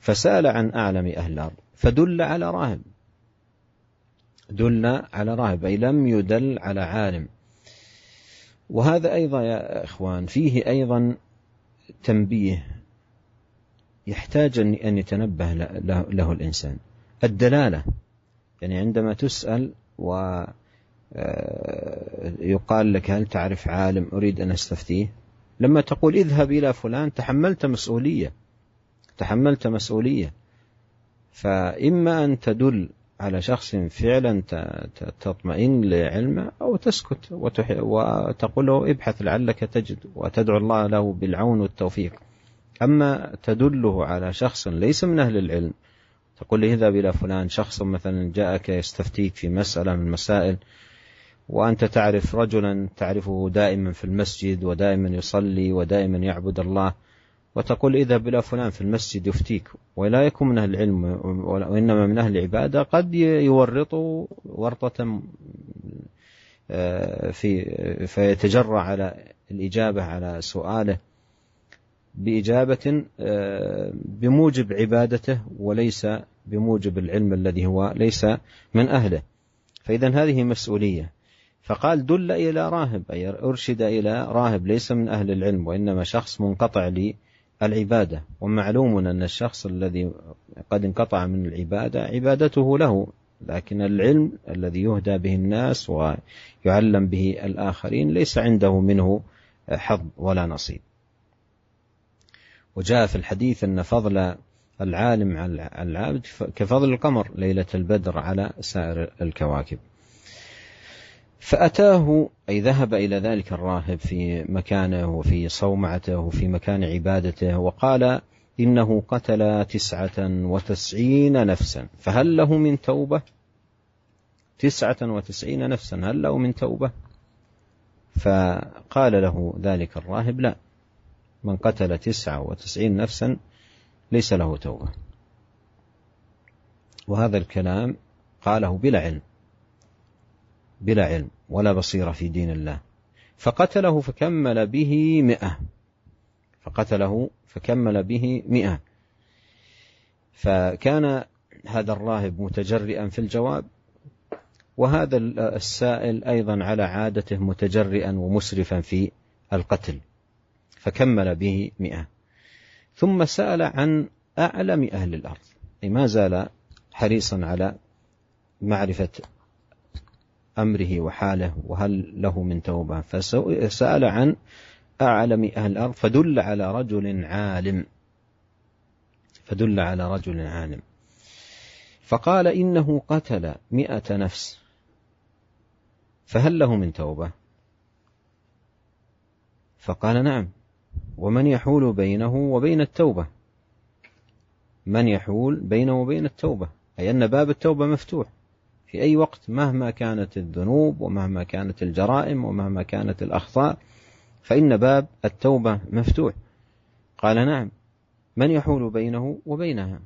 فسأل عن أعلم أهل الأرض فدل على راهب، دل على راهب أي لم يدل على عالم. وهذا أيضا يا إخوان فيه أيضا تنبيه يحتاج أن يتنبه له الإنسان. الدلالة، يعني عندما تسأل ويقال لك هل تعرف عالم أريد أن أستفتيه، لما تقول اذهب إلى فلان تحملت مسؤولية. فإما أن تدل على شخص فعلا تطمئن لعلمه، أو تسكت وتقول له ابحث لعلك تجد، وتدعو الله له بالعون والتوفيق. أما تدله على شخص ليس من أهل العلم، تقول له اذهب إلى فلان، شخص مثلا جاءك يستفتيك في مسألة من المسائل، وأنت تعرف رجلا تعرفه دائما في المسجد ودائما يصلي ودائما يعبد الله، وتقول اذهب إلى فلان في المسجد يفتيك، ولا يكون من أهل العلم وإنما من أهل العبادة، قد يورطه ورطة فيتجرع على الإجابة على سؤاله بإجابة بموجب عبادته وليس بموجب العلم الذي هو ليس من أهله. فإذا هذه مسؤولية. فقال دل إلى راهب، أي أرشد إلى راهب ليس من أهل العلم وإنما شخص منقطع للعبادة. ومعلوم أن الشخص الذي قد انقطع من العبادة عبادته له، لكن العلم الذي يهدى به الناس ويعلم به الآخرين ليس عنده منه حظ ولا نصيب. وجاء في الحديث أن فضل العالم على العابد كفضل القمر ليلة البدر على سائر الكواكب. فأتاه أي ذهب إلى ذلك الراهب في مكانه وفي صومعته وفي مكان عبادته، وقال إنه قتل 99 نفسا فهل له من توبة؟ 99 نفسا هل له من توبة؟ فقال له ذلك الراهب: لا، من قتل 99 نفسا ليس له توبة. وهذا الكلام قاله بلا علم ولا بصيرة في دين الله. فقتله فكمل به 100. فكان هذا الراهب متجرئا في الجواب، وهذا السائل أيضا على عادته متجرئا ومسرفا في القتل، فكمل به 100. ثم سأل عن أعلم أهل الأرض، أي ما زال حريصا على معرفة أمره وحاله وهل له من توبة، فسأل عن أعلم أهل الأرض فدل على رجل عالم، فقال: إنه قتل 100 نفس فهل له من توبة؟ فقال: نعم، ومن يحول بينه وبين التوبة؟ من يحول بينه وبين التوبة، أي أن باب التوبة مفتوح في أي وقت، مهما كانت الذنوب ومهما كانت الجرائم ومهما كانت الأخطاء، فإن باب التوبة مفتوح. قال: نعم، من يحول بينه وبينها؟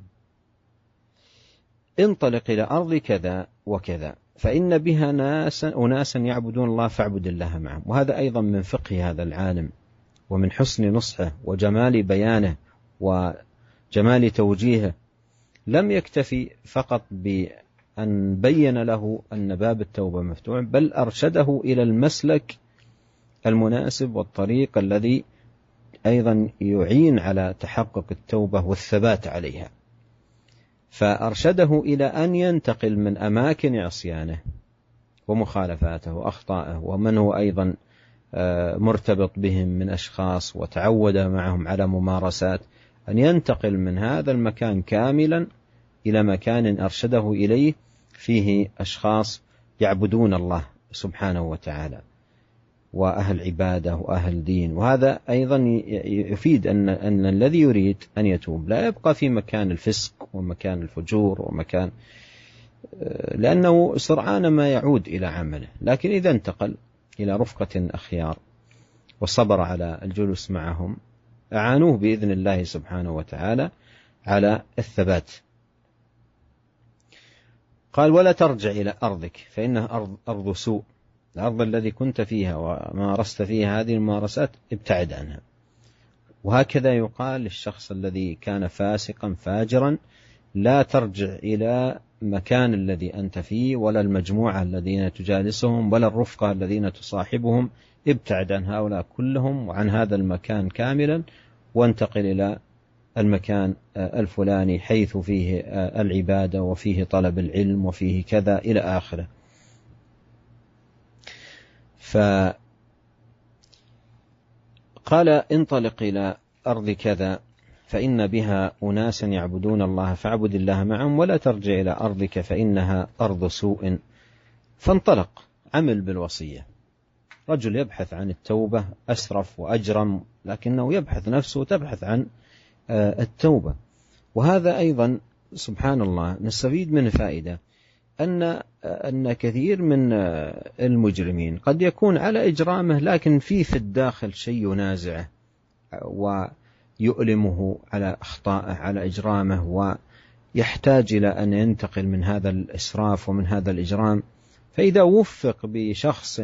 انطلق إلى أرض كذا وكذا فإن بها أناسا يعبدون الله فاعبد الله معهم. وهذا أيضا من فقه هذا العالم ومن حسن نصحه وجمال بيانه وجمال توجيهه، لم يكتفي فقط بأن بين له أن باب التوبة مفتوح، بل أرشده إلى المسلك المناسب والطريق الذي أيضا يعين على تحقق التوبة والثبات عليها. فأرشده إلى أن ينتقل من أماكن عصيانه ومخالفاته وأخطائه ومن هو أيضا مرتبط بهم من أشخاص وتعود معهم على ممارسات، أن ينتقل من هذا المكان كاملا إلى مكان أرشده إليه فيه أشخاص يعبدون الله سبحانه وتعالى وأهل عبادة وأهل دين. وهذا أيضا يفيد أن الذي يريد أن يتوب لا يبقى في مكان الفسق ومكان الفجور ومكان، لأنه سرعان ما يعود إلى عمله، لكن إذا انتقل إلى رفقة أخيار وصبر على الجلوس معهم أعانوه بإذن الله سبحانه وتعالى على الثبات. قال: ولا ترجع إلى أرضك فإنها أرض سوء، الأرض الذي كنت فيها ومارست فيها هذه الممارسات ابتعد عنها. وهكذا يقال للشخص الذي كان فاسقا فاجرا: لا ترجع إلى مكان الذي أنت فيه ولا المجموعة الذين تجالسهم ولا الرفقة الذين تصاحبهم، ابتعد عن هؤلاء كلهم وعن هذا المكان كاملا وانتقل إلى المكان الفلاني حيث فيه العبادة وفيه طلب العلم وفيه كذا إلى آخره. فقال: انطلق إلى أرض كذا فإن بها أناسا يعبدون الله فاعبد الله معهم، ولا ترجع إلى أرضك فإنها أرض سوء. فانطلق، عمل بالوصية. رجل يبحث عن التوبة، أسرف وأجرم، لكنه يبحث، نفسه تبحث عن التوبة. وهذا أيضا سبحان الله نستفيد منه فائدة، أن كثير من المجرمين قد يكون على إجرامه لكن في الداخل شيء ينازعه ويؤلمه على أخطائه على إجرامه، ويحتاج إلى أن ينتقل من هذا الإسراف ومن هذا الإجرام. فإذا وفق بشخص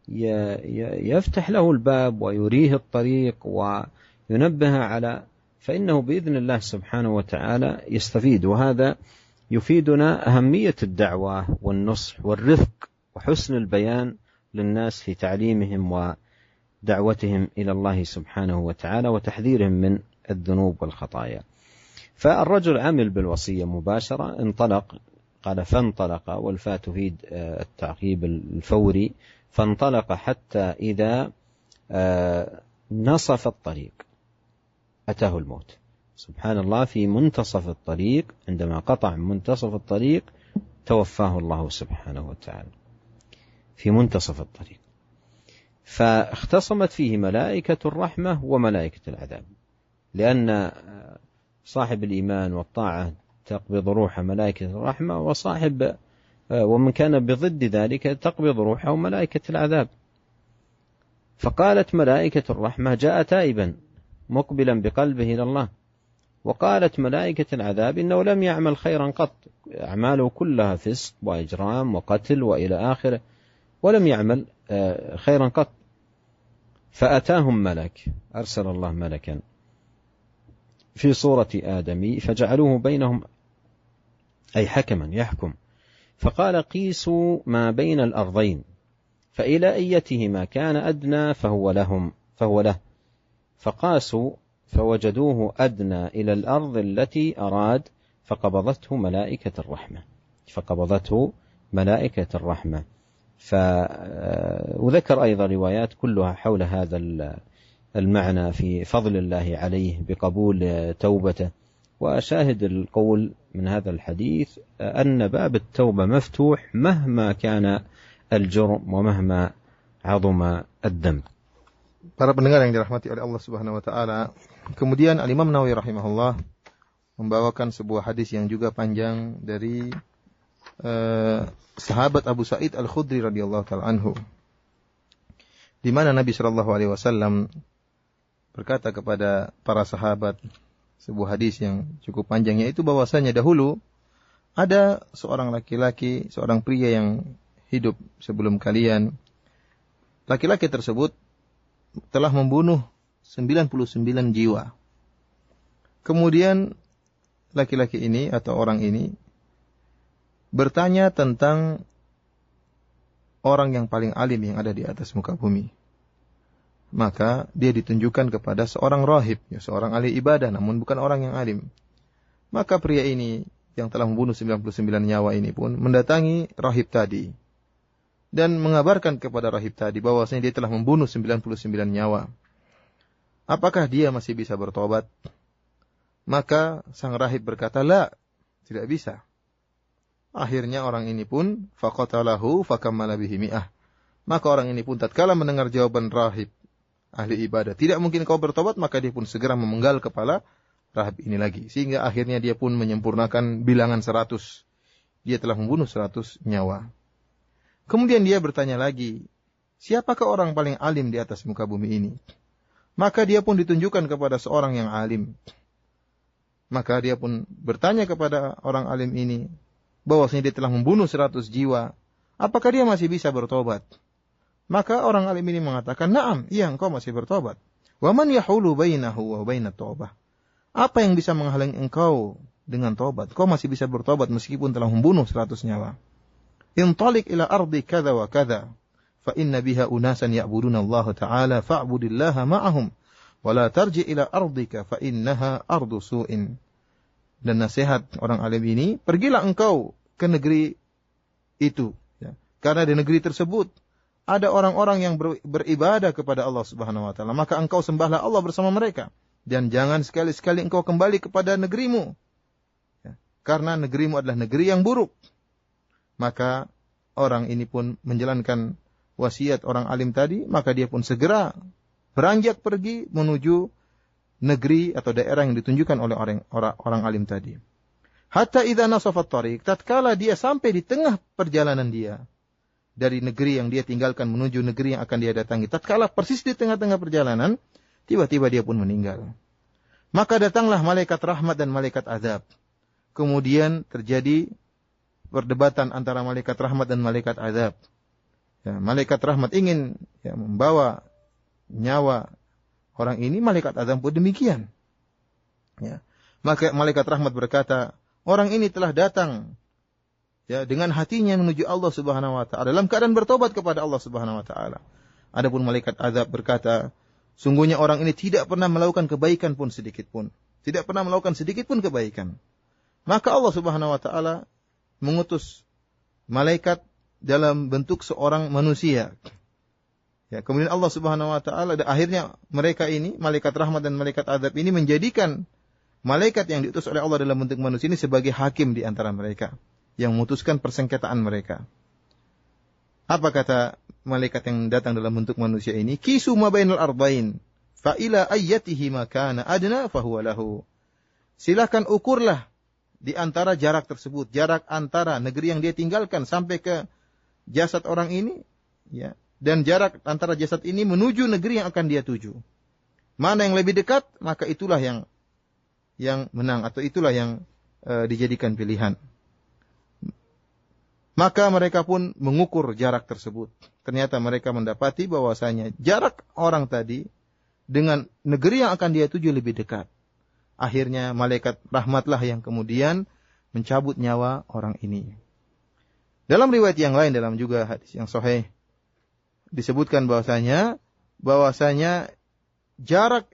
يفتح له الباب ويريه الطريق وينبه على، فإنه بإذن الله سبحانه وتعالى يستفيد. وهذا يفيدنا أهمية الدعوة والنصح والرفق وحسن البيان للناس في تعليمهم ودعوتهم إلى الله سبحانه وتعالى وتحذيرهم من الذنوب والخطايا. فالرجل عمل بالوصية مباشرة، انطلق. قال: فانطلق، والفاء تفيد التعقيب الفوري. فانطلق حتى إذا نصف الطريق أتاه الموت. سبحان الله، في منتصف الطريق، عندما قطع منتصف الطريق توفاه الله سبحانه وتعالى في منتصف الطريق. فاختصمت فيه ملائكة الرحمة وملائكة العذاب. لأن صاحب الإيمان والطاعة تقبض روح ملائكة الرحمة، ومن كان بضد ذلك تقبض روحه ملائكة العذاب. فقالت ملائكة الرحمة جاء تائبا مقبلا بقلبه إلى الله، وقالت ملائكة العذاب إنه لم يعمل خيرا قط، أعماله كلها فسق وإجرام وقتل وإلى آخره، ولم يعمل خيرا قط. فأتاهم ملك، أرسل الله ملكا في صورة آدمي فجعلوه بينهم أي حكما يحكم، فقال قيسوا ما بين الأرضين فإلى أيتهما كان أدنى فهو له، فقاسوا فوجدوه أدنى إلى الأرض التي أراد فقبضته ملائكة الرحمة. وذكر أيضا روايات كلها حول هذا المعنى في فضل الله عليه بقبول توبته. وأشاهد القول من هذا الحديث أن باب التوبة مفتوح مهما كان الجرم ومهما عظم الذنب. Para pendengar yang dirahmati oleh Allah Subhanahu wa taala, kemudian Al-Imam Nawawi rahimahullah membawakan sebuah hadis yang juga panjang dari sahabat Abu Sa'id Al-Khudri radhiyallahu taala anhu, di mana Nabi sallallahu alaihi wasallam berkata kepada para sahabat sebuah hadis yang cukup panjang, yaitu bahwasanya dahulu ada seorang laki-laki, seorang pria yang hidup sebelum kalian. Laki-laki tersebut telah membunuh 99 jiwa. Kemudian laki-laki ini atau orang ini bertanya tentang orang yang paling alim yang ada di atas muka bumi. Maka dia ditunjukkan kepada seorang rahib, seorang ahli ibadah namun bukan orang yang alim. Maka pria ini yang telah membunuh 99 nyawa ini pun mendatangi rahib tadi dan mengabarkan kepada rahib tadi bahwasanya dia telah membunuh 99 nyawa. Apakah dia masih bisa bertobat? Maka sang rahib berkata, "La, tidak bisa." Akhirnya orang ini pun faqatalahu fakammala bihi mi'ah. Maka orang ini pun tatkala mendengar jawaban rahib ahli ibadah, tidak mungkin kau bertobat, maka dia pun segera memenggal kepala rahib ini lagi, sehingga akhirnya dia pun menyempurnakan bilangan 100. Dia telah membunuh 100 nyawa. Kemudian dia bertanya lagi, siapakah orang paling alim di atas muka bumi ini? Maka dia pun ditunjukkan kepada seorang yang alim. Maka dia pun bertanya kepada orang alim ini, bahwasanya dia telah membunuh 100 jiwa. Apakah dia masih bisa bertobat? Maka orang alim ini mengatakan, "Na'am, iya engkau masih bertobat." "Wa man yahulu bainahu wa bainat taubah?" Apa yang bisa menghalangi engkau dengan tobat? Kau masih bisa bertobat meskipun telah membunuh 100 nyawa. "Intalik ila ardi kadza wa kadza, fa inna biha unasan ya'buduna Allah Ta'ala fa'budillaha ma'ahum, wa la tarji ila ardika fa innaha ardu su'in." Dan nasihat orang alim ini, pergilah engkau ke negeri itu, karena di negeri tersebut ada orang-orang yang beribadah kepada Allah Subhanahu wa taala, maka engkau sembahlah Allah bersama mereka dan jangan sekali-sekali engkau kembali kepada negerimu, karena negerimu adalah negeri yang buruk. Maka orang ini pun menjalankan wasiat orang alim tadi, maka dia pun segera beranjak pergi menuju negeri atau daerah yang ditunjukkan oleh orang alim tadi. Hatta idza nasafat tariq, tatkala dia sampai di tengah perjalanan dia dari negeri yang dia tinggalkan menuju negeri yang akan dia datangi, tatkala persis di tengah-tengah perjalanan, tiba-tiba dia pun meninggal. Maka datanglah malaikat rahmat dan malaikat azab. Kemudian terjadi perdebatan antara malaikat rahmat dan malaikat azab. Malaikat rahmat ingin membawa nyawa orang ini, malaikat azab pun demikian. Maka malaikat rahmat berkata, orang ini telah datang dengan hatinya menuju Allah Subhanahu wa taala dalam keadaan bertobat kepada Allah Subhanahu wa taala. Adapun malaikat azab berkata, sungguhnya orang ini tidak pernah melakukan kebaikan pun sedikit pun. Tidak pernah melakukan sedikit pun kebaikan. Maka Allah Subhanahu wa taala mengutus malaikat dalam bentuk seorang manusia. Kemudian Allah Subhanahu wa taala akhirnya mereka ini, malaikat rahmat dan malaikat azab ini menjadikan malaikat yang diutus oleh Allah dalam bentuk manusia ini sebagai hakim di antara mereka, yang memutuskan persengketaan mereka. Apa kata malaikat yang datang dalam bentuk manusia ini? Kisu ma bainal ardain fa ila ayyatihi makana adna fahuwa lahu. Silakan ukurlah di antara jarak tersebut, jarak antara negeri yang dia tinggalkan sampai ke jasad orang ini, ya, dan jarak antara jasad ini menuju negeri yang akan dia tuju. Mana yang lebih dekat, maka itulah yang menang, atau itulah yang dijadikan pilihan. Maka mereka pun mengukur jarak tersebut. Ternyata mereka mendapati bahwasanya jarak orang tadi dengan negeri yang akan dia tuju lebih dekat. Akhirnya malaikat rahmatlah yang kemudian mencabut nyawa orang ini. Dalam riwayat yang lain, dalam juga hadis yang sahih, disebutkan bahwasanya jarak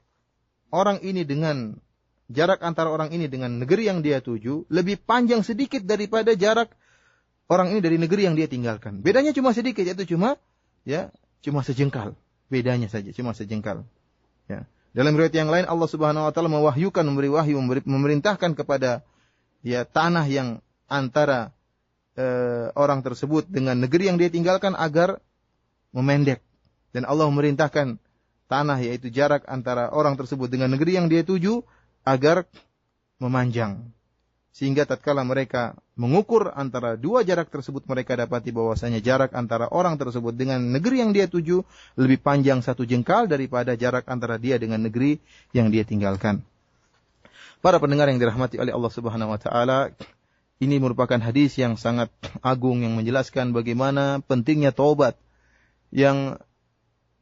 antara orang ini dengan negeri yang dia tuju lebih panjang sedikit daripada jarak orang ini dari negeri yang dia tinggalkan. Bedanya cuma sedikit, yaitu cuma sejengkal. Bedanya saja cuma sejengkal. Ya. Dalam riwayat yang lain, Allah Subhanahu wa taala mewahyukan, memberi wahyu, memerintahkan kepada tanah yang antara orang tersebut dengan negeri yang dia tinggalkan agar memendek. Dan Allah memerintahkan tanah, yaitu jarak antara orang tersebut dengan negeri yang dia tuju, agar memanjang. Sehingga tatkala mereka mengukur antara dua jarak tersebut, mereka dapati bahwasanya jarak antara orang tersebut dengan negeri yang dia tuju lebih panjang 1 jengkal daripada jarak antara dia dengan negeri yang dia tinggalkan. Para pendengar yang dirahmati oleh Allah Subhanahu wa taala, ini merupakan hadis yang sangat agung yang menjelaskan bagaimana pentingnya taubat, yang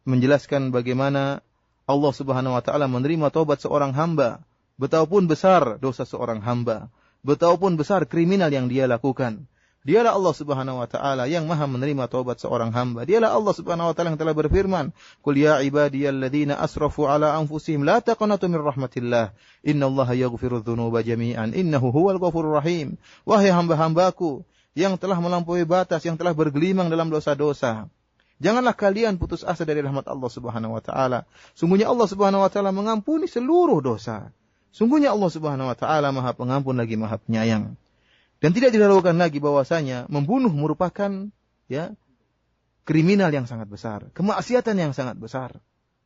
menjelaskan bagaimana Allah Subhanahu wa taala menerima taubat seorang hamba, betapapun besar dosa seorang hamba, betapapun besar kriminal yang dia lakukan. Dialah Allah Subhanahu wa taala yang Maha menerima taubat seorang hamba. Dialah Allah Subhanahu wa taala yang telah berfirman, "Qul ya ibadiyalladzina asrafu ala anfusihim la taqnatu min rahmatillah. Innallaha yaghfirudz dzunuba jami'an. Innahu huwal ghafurur rahim." Wahai hamba-hambaku yang telah melampaui batas, yang telah bergelimang dalam dosa-dosa, janganlah kalian putus asa dari rahmat Allah Subhanahu wa taala. Sungguhnya Allah Subhanahu wa taala mengampuni seluruh dosa. Sungguhnya Allah Subhanahu wa taala Maha Pengampun lagi Maha Penyayang. Dan tidak diragukan lagi bahwasanya membunuh merupakan kriminal yang sangat besar, kemaksiatan yang sangat besar.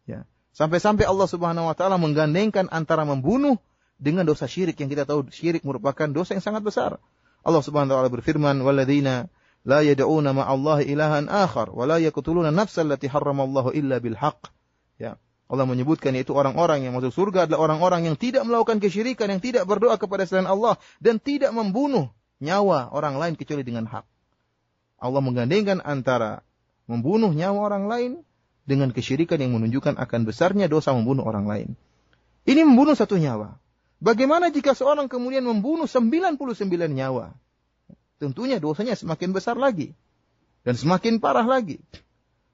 Ya. Sampai-sampai Allah Subhanahu wa taala menggandengkan antara membunuh dengan dosa syirik, yang kita tahu syirik merupakan dosa yang sangat besar. Allah Subhanahu wa taala berfirman, "Walladzina la yad'una ma'allahi ilahan akhar wa la yaqtuluna nafsal lati harramallahu illa bil haqq." Ya. Allah menyebutkan, yaitu orang-orang yang masuk surga adalah orang-orang yang tidak melakukan kesyirikan, yang tidak berdoa kepada selain Allah, dan tidak membunuh nyawa orang lain kecuali dengan hak. Allah menggandengkan antara membunuh nyawa orang lain dengan kesyirikan yang menunjukkan akan besarnya dosa membunuh orang lain. Ini membunuh 1 nyawa. Bagaimana jika seorang kemudian membunuh 99 nyawa? Tentunya dosanya semakin besar lagi dan semakin parah lagi.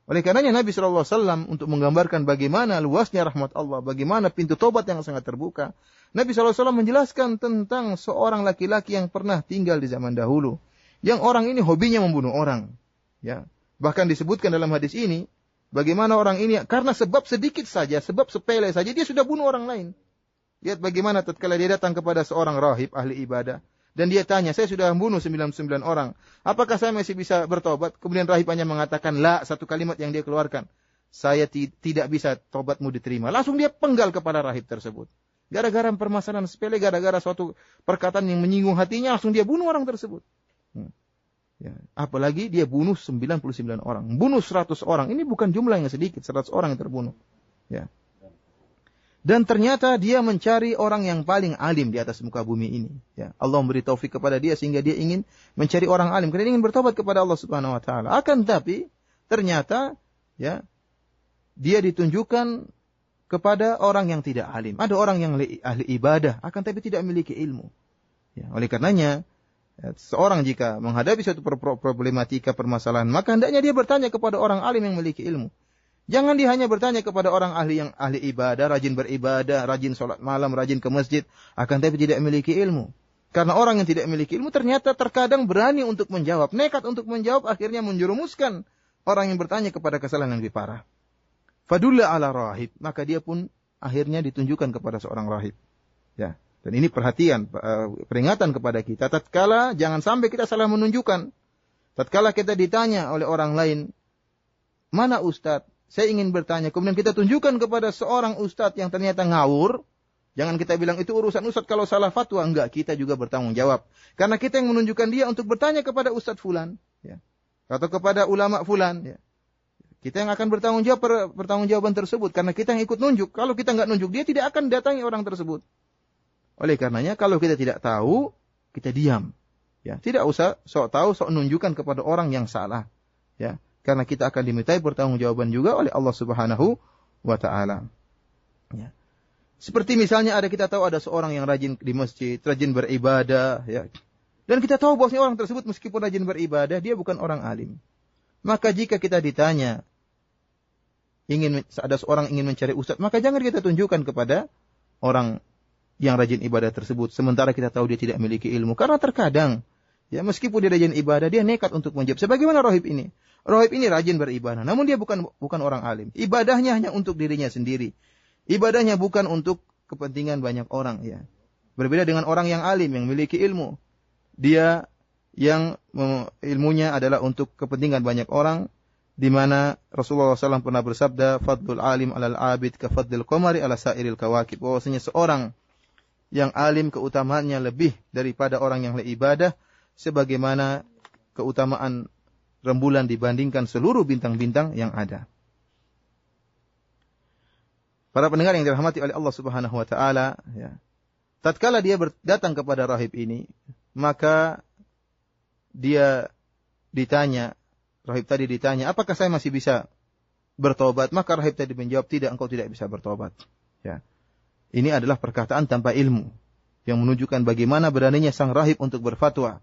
Oleh karenanya Nabi SAW untuk menggambarkan bagaimana luasnya rahmat Allah, bagaimana pintu tobat yang sangat terbuka, Nabi SAW menjelaskan tentang seorang laki-laki yang pernah tinggal di zaman dahulu, yang orang ini hobinya membunuh orang. Ya. Bahkan disebutkan dalam hadis ini, bagaimana orang ini karena sebab sedikit saja, sebab sepele saja, dia sudah bunuh orang lain. Lihat bagaimana tatkala dia datang kepada seorang rahib ahli ibadah, dan dia tanya, "Saya sudah membunuh 99 orang. Apakah saya masih bisa bertobat?" Kemudian rahib hanya mengatakan, "La," satu kalimat yang dia keluarkan. "Saya tidak bisa, tobatmu diterima." Langsung dia penggal kepada rahib tersebut. Gara-gara permasalahan sepele, gara-gara suatu perkataan yang menyinggung hatinya, langsung dia bunuh orang tersebut. Ya. Apalagi dia bunuh 99 orang. Bunuh 100 orang. Ini bukan jumlah yang sedikit, 100 orang yang terbunuh. Ya. Dan ternyata dia mencari orang yang paling alim di atas muka bumi ini. Ya. Allah memberi taufik kepada dia sehingga dia ingin mencari orang alim. Karena dia ingin bertobat kepada Allah Subhanahu wa taala. Akan tapi ternyata dia ditunjukkan kepada orang yang tidak alim. Ada orang yang ahli ibadah, akan tapi tidak memiliki ilmu. Ya. Oleh karenanya, seorang jika menghadapi suatu problematika permasalahan, maka hendaknya dia bertanya kepada orang alim yang memiliki ilmu. Jangan dia hanya bertanya kepada orang yang ahli ibadah, rajin beribadah, rajin sholat malam, rajin ke masjid, akan tapi tidak memiliki ilmu. Karena orang yang tidak memiliki ilmu ternyata terkadang berani untuk menjawab, nekat untuk menjawab, akhirnya menjerumuskan orang yang bertanya kepada kesalahan yang lebih parah. Fadulla ala rahib, maka dia pun akhirnya ditunjukkan kepada seorang rahib. Ya, dan ini perhatian, peringatan kepada kita. Tatkala jangan sampai kita salah menunjukkan. Tatkala kita ditanya oleh orang lain, "Mana ustadz saya ingin bertanya, kemudian kita tunjukkan kepada seorang ustadz yang ternyata ngawur, jangan kita bilang itu urusan ustadz kalau salah fatwa. Enggak, kita juga bertanggung jawab. Karena kita yang menunjukkan dia untuk bertanya kepada ustadz fulan, ya, atau kepada ulama fulan. Ya. Kita yang akan bertanggung jawab pertanggungjawaban tersebut. Karena kita yang ikut nunjuk. Kalau kita nggak nunjuk, dia tidak akan datangi orang tersebut. Oleh karenanya, kalau kita tidak tahu, kita diam. Ya, tidak usah sok tahu, sok nunjukkan kepada orang yang salah. Ya. Karena kita akan dimintai pertanggungjawaban juga oleh Allah Subhanahu wa Ta'ala. Ya. Seperti misalnya kita tahu ada seorang yang rajin di masjid, rajin beribadah, ya. Dan kita tahu bahwasanya orang tersebut meskipun rajin beribadah, dia bukan orang alim. Maka jika kita ditanya, ada seorang ingin mencari ustadz, maka jangan kita tunjukkan kepada orang yang rajin ibadah tersebut. Sementara kita tahu dia tidak memiliki ilmu. Karena terkadang, ya, meskipun dia rajin ibadah, dia nekat untuk menjawab. Sebagaimana rahib ini. Rahib ini rajin beribadah, namun dia bukan orang alim. Ibadahnya hanya untuk dirinya sendiri. Ibadahnya bukan untuk kepentingan banyak orang. Ya. Berbeda dengan orang yang alim, yang memiliki ilmu. Dia yang ilmunya adalah untuk kepentingan banyak orang, di mana Rasulullah SAW pernah bersabda, "Fadlul alim alal abid ka fadlil qamari ala sairil kawakib." Bahwasanya seorang yang alim keutamaannya lebih daripada orang yang ibadah, sebagaimana keutamaan rembulan dibandingkan seluruh bintang-bintang yang ada. Para pendengar yang dirahmati oleh Allah Subhanahu wa Ta'ala, ya, tatkala dia datang kepada rahib ini, maka dia ditanya, rahib tadi ditanya, apakah saya masih bisa bertobat? Maka rahib tadi menjawab, tidak, engkau tidak bisa bertobat. Ya. Ini adalah perkataan tanpa ilmu, yang menunjukkan bagaimana beraninya sang rahib untuk berfatwa.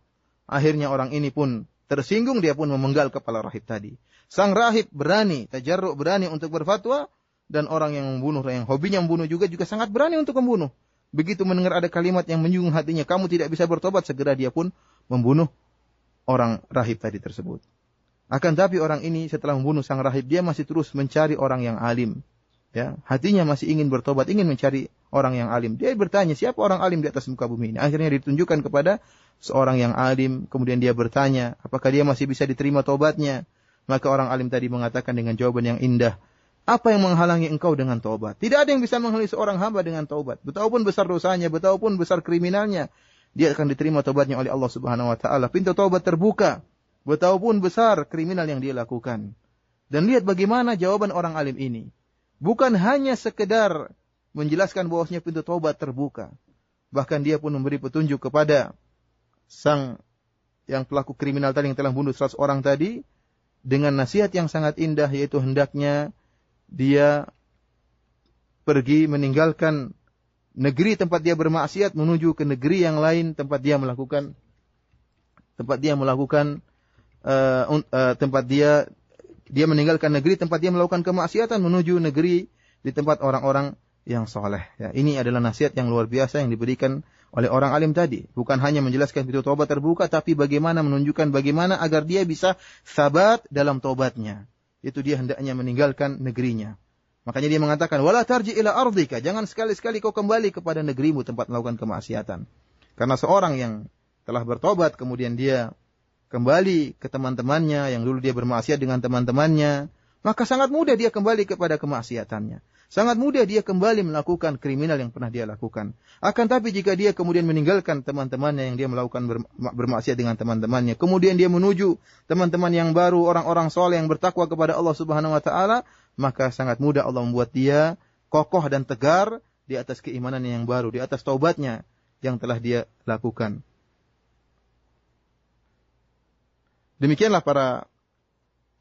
Akhirnya orang ini pun tersinggung, dia pun memenggal kepala rahib tadi. Sang rahib berani, tajarruk, berani untuk berfatwa, dan orang yang membunuh, yang hobinya membunuh juga sangat berani untuk membunuh. Begitu mendengar ada kalimat yang menyinggung hatinya, kamu tidak bisa bertobat, segera dia pun membunuh orang rahib tadi tersebut. Akan tapi orang ini setelah membunuh sang rahib, dia masih terus mencari orang yang alim. Ya, hatinya masih ingin bertobat, ingin mencari orang yang alim. Dia bertanya, siapa orang alim di atas muka bumi ini? Akhirnya ditunjukkan kepada seorang yang alim, kemudian dia bertanya, apakah dia masih bisa diterima taubatnya? Maka orang alim tadi mengatakan dengan jawaban yang indah, apa yang menghalangi engkau dengan taubat? Tidak ada yang bisa menghalangi seorang hamba dengan taubat. Betapapun besar dosanya, betapapun besar kriminalnya, dia akan diterima taubatnya oleh Allah Subhanahu wa Ta'ala. Pintu taubat terbuka, betapapun besar kriminal yang dia lakukan. Dan lihat bagaimana jawaban orang alim ini. Bukan hanya sekedar menjelaskan bahwasanya pintu taubat terbuka. Bahkan dia pun memberi petunjuk kepada sang yang pelaku kriminal tadi yang telah bunuh 100 orang tadi dengan nasihat yang sangat indah, yaitu hendaknya dia pergi meninggalkan negeri tempat dia bermaksiat menuju ke negeri yang lain tempat dia melakukan dia meninggalkan negeri tempat dia melakukan kemaksiatan menuju negeri di tempat orang-orang yang soleh. Ya, ini adalah nasihat yang luar biasa yang diberikan oleh orang alim tadi. Bukan hanya menjelaskan pintu taubat terbuka, tapi bagaimana menunjukkan bagaimana agar dia bisa sabat dalam taubatnya. Itu dia hendaknya meninggalkan negerinya. Makanya dia mengatakan, wala tarji ila ardika, jangan sekali-sekali kau kembali kepada negerimu tempat melakukan kemaksiatan. Karena seorang yang telah bertobat kemudian dia kembali ke teman-temannya yang dulu dia bermaksiat dengan teman-temannya, maka sangat mudah dia kembali kepada kemaksiatannya. Sangat mudah dia kembali melakukan kriminal yang pernah dia lakukan. Akan tapi jika dia kemudian meninggalkan teman-temannya yang dia melakukan bermaksiat dengan teman-temannya, kemudian dia menuju teman-teman yang baru, orang-orang soleh yang bertakwa kepada Allah Subhanahu wa Ta'ala, maka sangat mudah Allah membuat dia kokoh dan tegar di atas keimanan yang baru, di atas taubatnya yang telah dia lakukan. Demikianlah para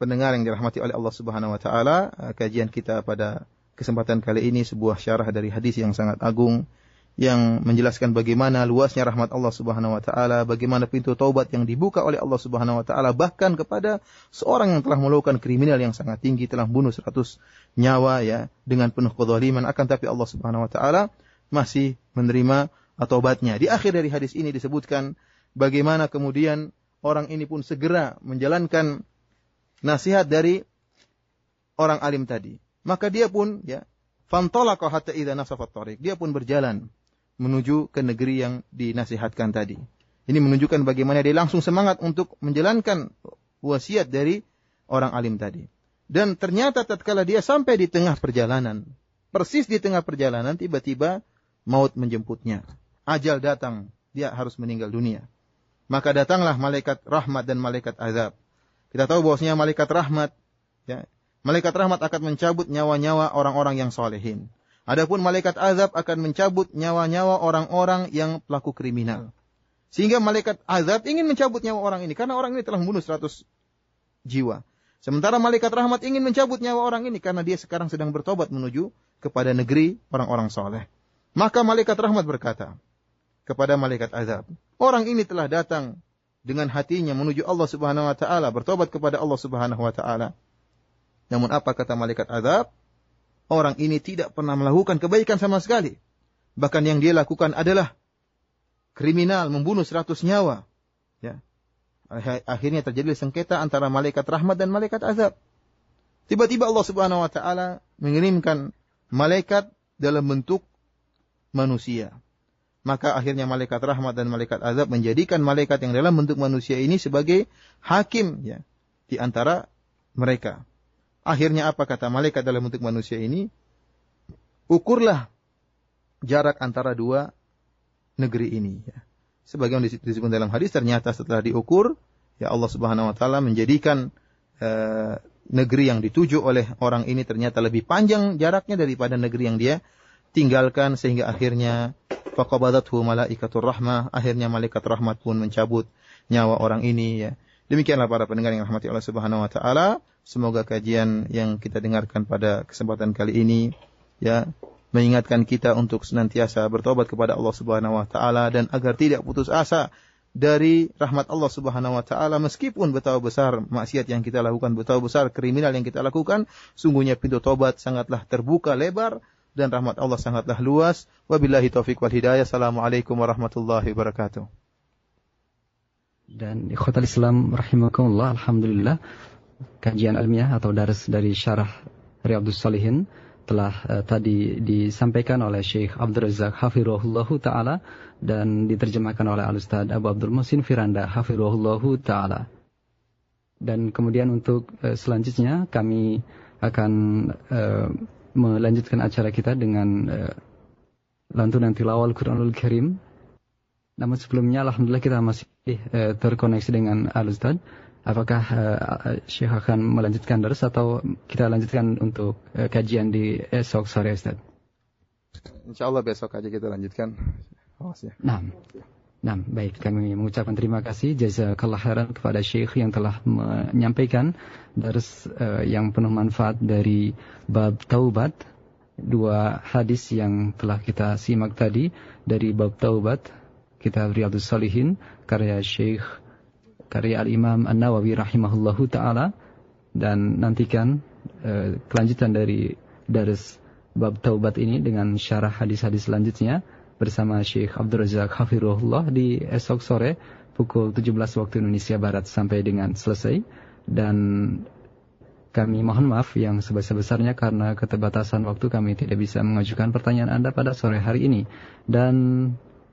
pendengar yang dirahmati oleh Allah Subhanahu wa Ta'ala, kajian kita pada kesempatan kali ini sebuah syarah dari hadis yang sangat agung yang menjelaskan bagaimana luasnya rahmat Allah Subhanahu wa Ta'ala, bagaimana pintu taubat yang dibuka oleh Allah Subhanahu wa Ta'ala bahkan kepada seorang yang telah melakukan kriminal yang sangat tinggi, telah membunuh 100 nyawa ya dengan penuh kezaliman, akan tapi Allah Subhanahu wa Ta'ala masih menerima taubatnya. Di akhir dari hadis ini disebutkan bagaimana kemudian orang ini pun segera menjalankan nasihat dari orang alim tadi. Maka dia pun ya fantalaqa hatta idza nasafa at-tariq. Dia pun berjalan menuju ke negeri yang dinasihatkan tadi. Ini menunjukkan bagaimana dia langsung semangat untuk menjalankan wasiat dari orang alim tadi. Dan ternyata tatkala dia sampai di tengah perjalanan, persis di tengah perjalanan, tiba-tiba maut menjemputnya. Ajal datang, dia harus meninggal dunia. Maka datanglah malaikat rahmat dan malaikat azab. Kita tahu bahwasanya malaikat rahmat, ya, malaikat rahmat akan mencabut nyawa-nyawa orang-orang yang solehin. Adapun malaikat azab akan mencabut nyawa-nyawa orang-orang yang pelaku kriminal. Sehingga malaikat azab ingin mencabut nyawa orang ini, karena orang ini telah membunuh 100 jiwa. Sementara malaikat rahmat ingin mencabut nyawa orang ini, karena dia sekarang sedang bertobat menuju kepada negeri orang-orang soleh. Maka malaikat rahmat berkata kepada malaikat azab, orang ini telah datang dengan hatinya menuju Allah Subhanahu wa taala, bertobat kepada Allah Subhanahu wa taala. Namun apa kata malaikat azab? Orang ini tidak pernah melakukan kebaikan sama sekali. Bahkan yang dia lakukan adalah kriminal, membunuh 100 nyawa. Ya. Akhirnya terjadi sengketa antara malaikat rahmat dan malaikat azab. Tiba-tiba Allah Subhanahu wa taala mengirimkan malaikat dalam bentuk manusia. Maka akhirnya malaikat rahmat dan malaikat azab menjadikan malaikat yang dalam bentuk manusia ini sebagai hakim, ya, di antara mereka. Akhirnya apa kata malaikat dalam bentuk manusia ini? Ukurlah jarak antara dua negeri ini, ya. Sebagaimana disebut dalam hadis, ternyata setelah diukur, ya Allah Subhanahu wa taala menjadikan negeri yang dituju oleh orang ini ternyata lebih panjang jaraknya daripada negeri yang dia tinggalkan, sehingga akhirnya faqabadathu malaikatur rahmah, akhirnya malaikat rahmat pun mencabut nyawa orang ini, ya. Demikianlah para pendengar yang rahmati Allah Subhanahu wa taala, semoga kajian yang kita dengarkan pada kesempatan kali ini, ya, mengingatkan kita untuk senantiasa bertobat kepada Allah Subhanahu wa taala dan agar tidak putus asa dari rahmat Allah Subhanahu wa taala, meskipun betapa besar maksiat yang kita lakukan, betapa besar kriminal yang kita lakukan, sungguhnya pintu tobat sangatlah terbuka lebar dan rahmat Allah sangatlah luas. Wabillahi taufik wal hidayah. Assalamualaikum warahmatullahi wabarakatuh. Dan ikhwatal Islam rahimakumullah, alhamdulillah kajian ilmiah atau dars dari syarah Riyadhus Shalihin telah tadi disampaikan oleh Syekh Abdul Razak hafizahullahu taala dan diterjemahkan oleh Al-Ustaz Abu Abdul Muhsin Firanda hafizahullahu taala. Dan kemudian untuk selanjutnya kami akan melanjutkan acara kita dengan lantunan tilawah Al-Qur'anul Karim. Namun sebelumnya alhamdulillah kita masih terkoneksi dengan Al-Ustaz. Apakah Syekh akan melanjutkan dars atau kita lanjutkan untuk kajian di esok sore, Ustaz? Insyaallah besok aja kita lanjutkan. Nah, baik, kami mengucapkan terima kasih jazakallah khairan kepada Syekh yang telah menyampaikan dars yang penuh manfaat dari bab taubat, dua hadis yang telah kita simak tadi dari bab taubat kitab Riyadhus Shalihin karya Al-Imam An-Nawawi rahimahullahu ta'ala, dan nantikan kelanjutan dari dars bab taubat ini dengan syarah hadis-hadis selanjutnya bersama Syekh Abdul Razak hafizahullah di esok sore pukul 17 waktu Indonesia Barat sampai dengan selesai. Dan kami mohon maaf yang sebesar-besarnya karena keterbatasan waktu kami tidak bisa mengajukan pertanyaan Anda pada sore hari ini. Dan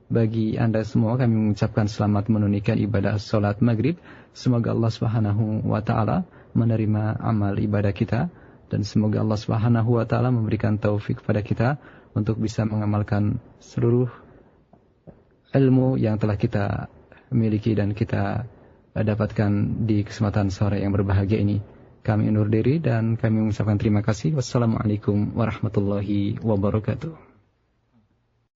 bagi Anda semua kami mengucapkan selamat menunaikan ibadah salat maghrib. Semoga Allah Subhanahu wa taala menerima amal ibadah kita dan semoga Allah Subhanahu wa taala memberikan taufik kepada kita untuk bisa mengamalkan seluruh ilmu yang telah kita miliki dan kita dapatkan di kesempatan sore yang berbahagia ini. Kami undur diri dan kami mengucapkan terima kasih. Wassalamualaikum warahmatullahi wabarakatuh.